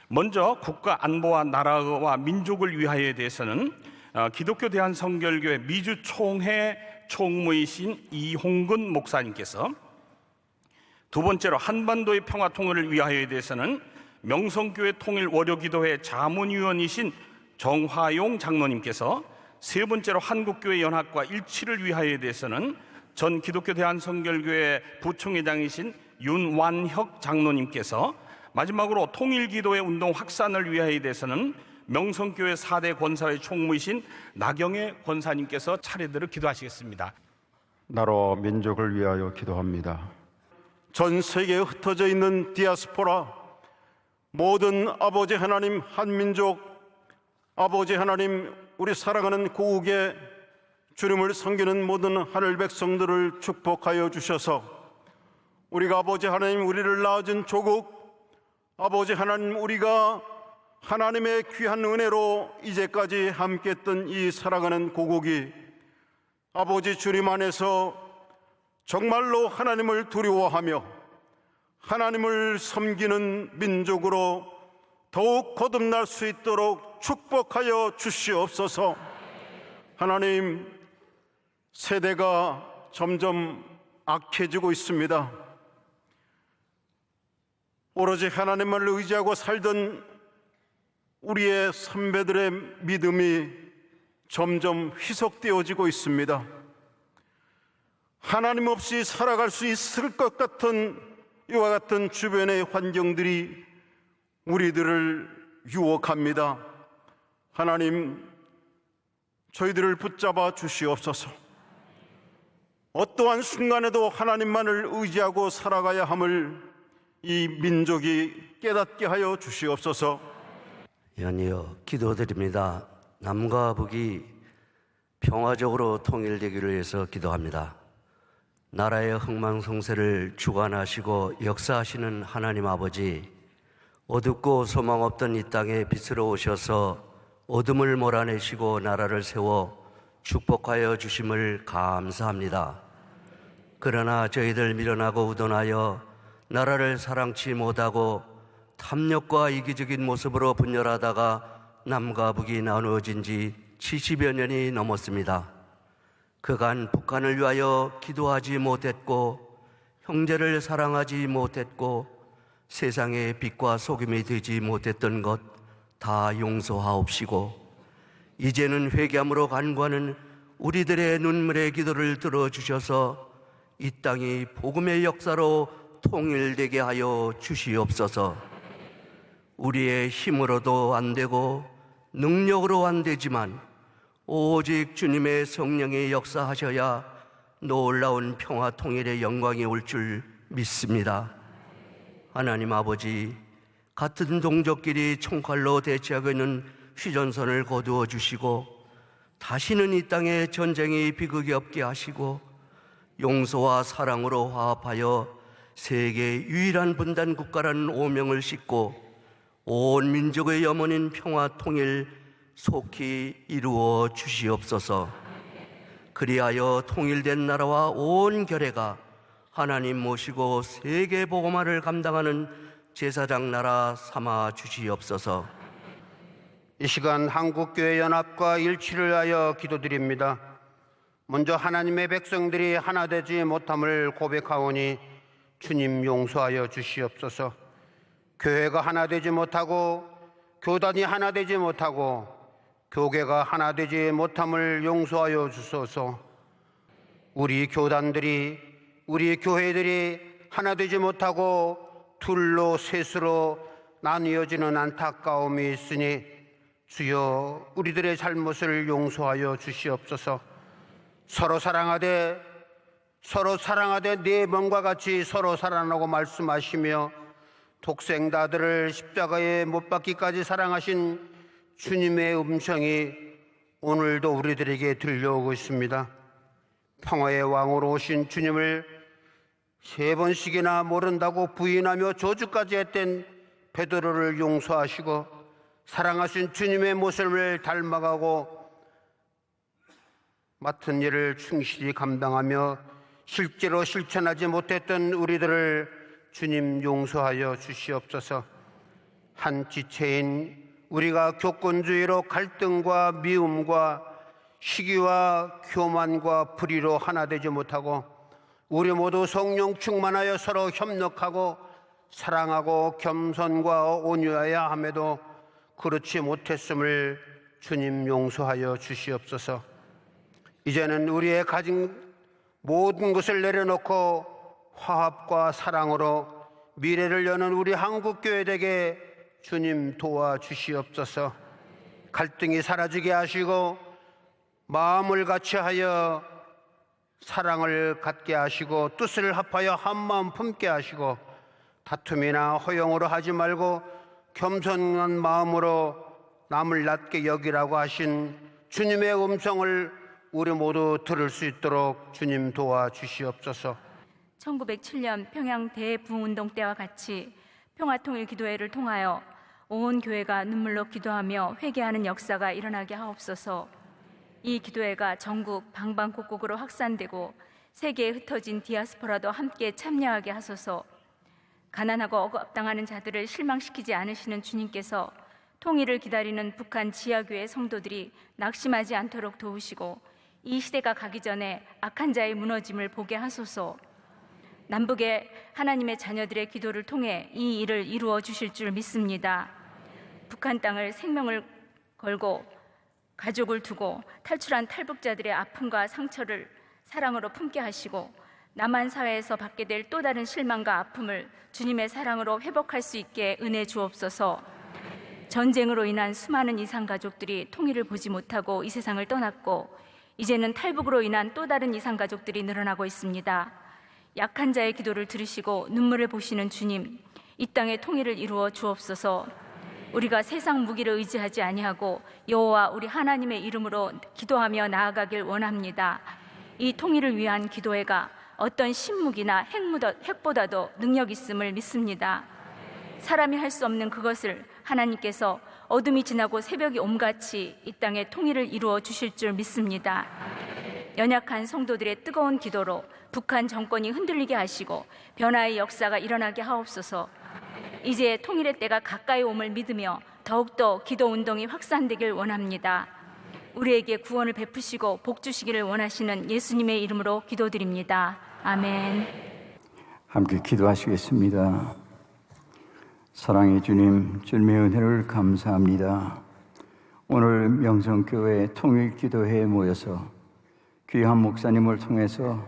먼저 국가 안보와 나라와 민족을 위하여에 대해서는 기독교 대한성결교회 미주 총회 총무이신 이홍근 목사님께서, 두 번째로 한반도의 평화 통일을 위하여에 대해서는 명성교회 통일월요기도회 자문위원이신 정화용 장로님께서, 세 번째로 한국교회 연합과 일치를 위하여에 대해서는 전 기독교 대한성결교회 부총회장이신 윤완혁 장로님께서, 마지막으로 통일기도회 운동 확산을 위하여에 대해서는 명성교회 4대 권사회 총무이신 나경애 권사님께서 차례대로 기도하시겠습니다. 나라와 민족을 위하여 기도합니다. 전 세계에 흩어져 있는 디아스포라, 모든 아버지 하나님 한민족, 아버지 하나님 우리 사랑하는 고국에 주님을 섬기는 모든 하늘 백성들을 축복하여 주셔서 우리가 아버지 하나님 우리를 낳아준 조국, 아버지 하나님 우리가 하나님의 귀한 은혜로 이제까지 함께했던 이 사랑하는 고국이 아버지 주님 안에서 정말로 하나님을 두려워하며 하나님을 섬기는 민족으로 더욱 거듭날 수 있도록 축복하여 주시옵소서. 하나님, 세대가 점점 악해지고 있습니다. 오로지 하나님을 의지하고 살던 우리의 선배들의 믿음이 점점 희석되어지고 있습니다. 하나님 없이 살아갈 수 있을 것 같은 이와 같은 주변의 환경들이 우리들을 유혹합니다. 하나님, 저희들을 붙잡아 주시옵소서. 어떠한 순간에도 하나님만을 의지하고 살아가야 함을 이 민족이 깨닫게 하여 주시옵소서. 연이어 기도드립니다. 남과 북이 평화적으로 통일되기를 위해서 기도합니다. 나라의 흥망성쇠를 주관하시고 역사하시는 하나님 아버지, 어둡고 소망 없던 이 땅에 빛으로 오셔서 어둠을 몰아내시고 나라를 세워 축복하여 주심을 감사합니다. 그러나 저희들 미련하고 우둔하여 나라를 사랑치 못하고 탐욕과 이기적인 모습으로 분열하다가 남과 북이 나누어진 지 70여 년이 넘었습니다. 그간 북한을 위하여 기도하지 못했고 형제를 사랑하지 못했고 세상의 빛과 소금이 되지 못했던 것 다 용서하옵시고 이제는 회개함으로 간구하는 우리들의 눈물의 기도를 들어주셔서 이 땅이 복음의 역사로 통일되게 하여 주시옵소서. 우리의 힘으로도 안 되고 능력으로 안 되지만 오직 주님의 성령이 역사하셔야 놀라운 평화 통일의 영광이 올 줄 믿습니다. 하나님 아버지, 같은 동족끼리 총칼로 대치하고 있는 휴전선을 거두어 주시고 다시는 이 땅에 전쟁이 비극이 없게 하시고 용서와 사랑으로 화합하여 세계 유일한 분단 국가라는 오명을 싣고 온 민족의 염원인 평화 통일 속히 이루어 주시옵소서. 그리하여 통일된 나라와 온 결혜가 하나님 모시고 세계 복음화를 감당하는 제사장 나라 삼아 주시옵소서. 이 시간 한국교회 연합과 일치를 하여 기도드립니다. 먼저 하나님의 백성들이 하나 되지 못함을 고백하오니 주님 용서하여 주시옵소서. 교회가 하나 되지 못하고 교단이 하나 되지 못하고 교계가 하나 되지 못함을 용서하여 주소서. 우리 교단들이, 우리 교회들이 하나 되지 못하고 둘로 셋으로 나뉘어지는 안타까움이 있으니 주여 우리들의 잘못을 용서하여 주시옵소서. 서로 사랑하되 네 명과 같이 서로 살아나고 말씀하시며 독생자들을 십자가에 못 박기까지 사랑하신 주님의 음성이 오늘도 우리들에게 들려오고 있습니다. 평화의 왕으로 오신 주님을 3번씩이나 모른다고 부인하며 저주까지 했던 베드로를 용서하시고 사랑하신 주님의 모습을 닮아가고 맡은 일을 충실히 감당하며 실제로 실천하지 못했던 우리들을 주님 용서하여 주시옵소서. 한 지체인 우리가 교권주의로 갈등과 미움과 시기와 교만과 불의로 하나 되지 못하고 우리 모두 성령 충만하여 서로 협력하고 사랑하고 겸손과 온유해야 함에도 그렇지 못했음을 주님 용서하여 주시옵소서. 이제는 우리의 가진 모든 것을 내려놓고 화합과 사랑으로 미래를 여는 우리 한국교회에게 주님 도와주시옵소서. 갈등이 사라지게 하시고 마음을 같이하여 사랑을 갖게 하시고 뜻을 합하여 한마음 품게 하시고 다툼이나 허용으로 하지 말고 겸손한 마음으로 남을 낮게 여기라고 하신 주님의 음성을 우리 모두 들을 수 있도록 주님 도와주시옵소서. 1907년 평양 대부흥운동 때와 같이 평화통일기도회를 통하여 온 교회가 눈물로 기도하며 회개하는 역사가 일어나게 하옵소서. 이 기도회가 전국 방방곡곡으로 확산되고 세계에 흩어진 디아스포라도 함께 참여하게 하소서. 가난하고 억압당하는 자들을 실망시키지 않으시는 주님께서 통일을 기다리는 북한 지하교회 성도들이 낙심하지 않도록 도우시고 이 시대가 가기 전에 악한 자의 무너짐을 보게 하소서. 남북의 하나님의 자녀들의 기도를 통해 이 일을 이루어 주실 줄 믿습니다. 북한 땅을 생명을 걸고 가족을 두고 탈출한 탈북자들의 아픔과 상처를 사랑으로 품게 하시고 남한 사회에서 받게 될 또 다른 실망과 아픔을 주님의 사랑으로 회복할 수 있게 은혜 주옵소서. 전쟁으로 인한 수많은 이산 가족들이 통일을 보지 못하고 이 세상을 떠났고 이제는 탈북으로 인한 또 다른 이산 가족들이 늘어나고 있습니다. 약한 자의 기도를 들으시고 눈물을 보시는 주님, 이 땅의 통일을 이루어 주옵소서. 우리가 세상 무기를 의지하지 아니하고 여호와 우리 하나님의 이름으로 기도하며 나아가길 원합니다. 이 통일을 위한 기도회가 어떤 신무기나 핵보다도 능력 있음을 믿습니다. 사람이 할 수 없는 그것을 하나님께서 어둠이 지나고 새벽이 옴같이 이 땅의 통일을 이루어 주실 줄 믿습니다. 연약한 성도들의 뜨거운 기도로 북한 정권이 흔들리게 하시고 변화의 역사가 일어나게 하옵소서. 이제 통일의 때가 가까이 옴을 믿으며 더욱더 기도운동이 확산되길 원합니다. 우리에게 구원을 베푸시고 복 주시기를 원하시는 예수님의 이름으로 기도드립니다. 아멘. 함께 기도하시겠습니다. 사랑의 주님, 주님의 은혜를 감사합니다. 오늘 명성교회 통일기도회에 모여서 귀한 목사님을 통해서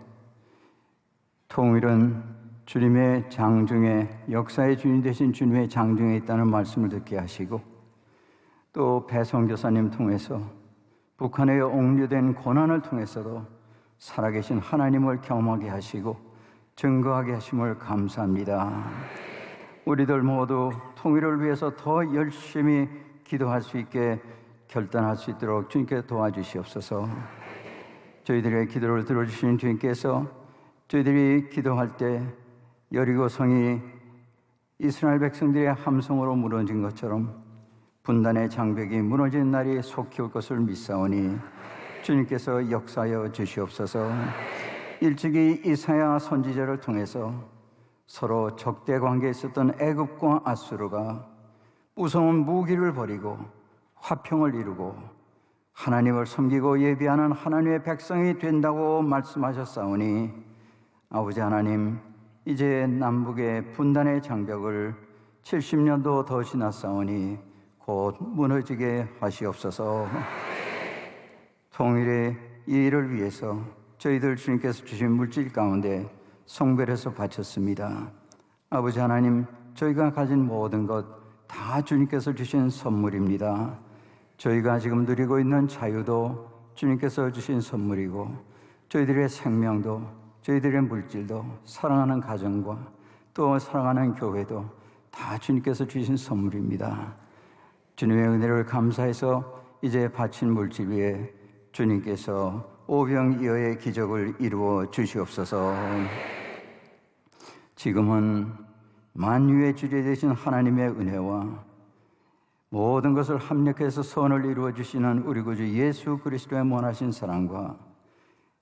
통일은 주님의 장중에, 역사의 주인 되신 주님의 장중에 있다는 말씀을 듣게 하시고 또 배성교사님 통해서 북한의 옥류된 고난을 통해서도 살아계신 하나님을 경험하게 하시고 증거하게 하심을 감사합니다. 우리들 모두 통일을 위해서 더 열심히 기도할 수 있게 결단할 수 있도록 주님께 도와주시옵소서. 저희들의 기도를 들어주신 주님께서 저희들이 기도할 때 여리고성이 이스라엘 백성들의 함성으로 무너진 것처럼 분단의 장벽이 무너진 날이 속히 올 것을 믿사오니 주님께서 역사하여 주시옵소서. 일찍이 이사야 선지자를 통해서 서로 적대 관계에 있었던 애굽과 아수르가 무서운 무기를 버리고 화평을 이루고 하나님을 섬기고 예비하는 하나님의 백성이 된다고 말씀하셨사오니 아버지 하나님, 이제 남북의 분단의 장벽을 70년도 더 지났사오니 곧 무너지게 하시옵소서. 통일의 이 일을 위해서 저희들 주님께서 주신 물질 가운데 성별해서 바쳤습니다. 아버지 하나님, 저희가 가진 모든 것 다 주님께서 주신 선물입니다. 저희가 지금 누리고 있는 자유도 주님께서 주신 선물이고 저희들의 생명도, 저희들의 물질도, 사랑하는 가정과 또 사랑하는 교회도 다 주님께서 주신 선물입니다. 주님의 은혜를 감사해서 이제 바친 물질 위에 주님께서 오병이어의 기적을 이루어 주시옵소서. 지금은 만유의 주제 되신 하나님의 은혜와 모든 것을 합력해서 선을 이루어 주시는 우리 구주 예수 그리스도의 무한하신 사랑과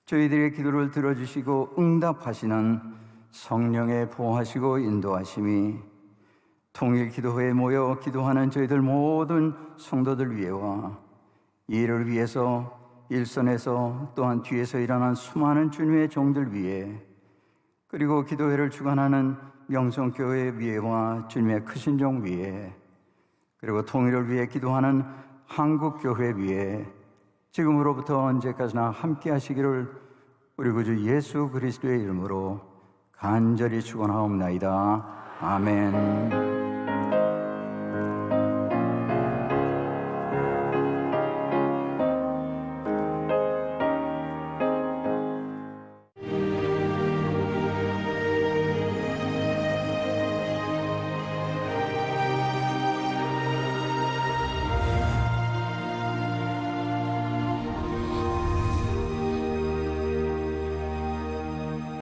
저희들의 기도를 들어주시고 응답하시는 성령의 보호하시고 인도하심이 통일 기도회에 모여 기도하는 저희들 모든 성도들 위해와 이 일을 위해서 일선에서 또한 뒤에서 일어난 수많은 주님의 종들 위해 그리고 기도회를 주관하는 명성교회 위에와 주님의 크신 종 위에 그리고 통일을 위해 기도하는 한국교회 위에 지금으로부터 언제까지나 함께 하시기를 우리 구주 예수 그리스도의 이름으로 간절히 축원하옵나이다. 아멘.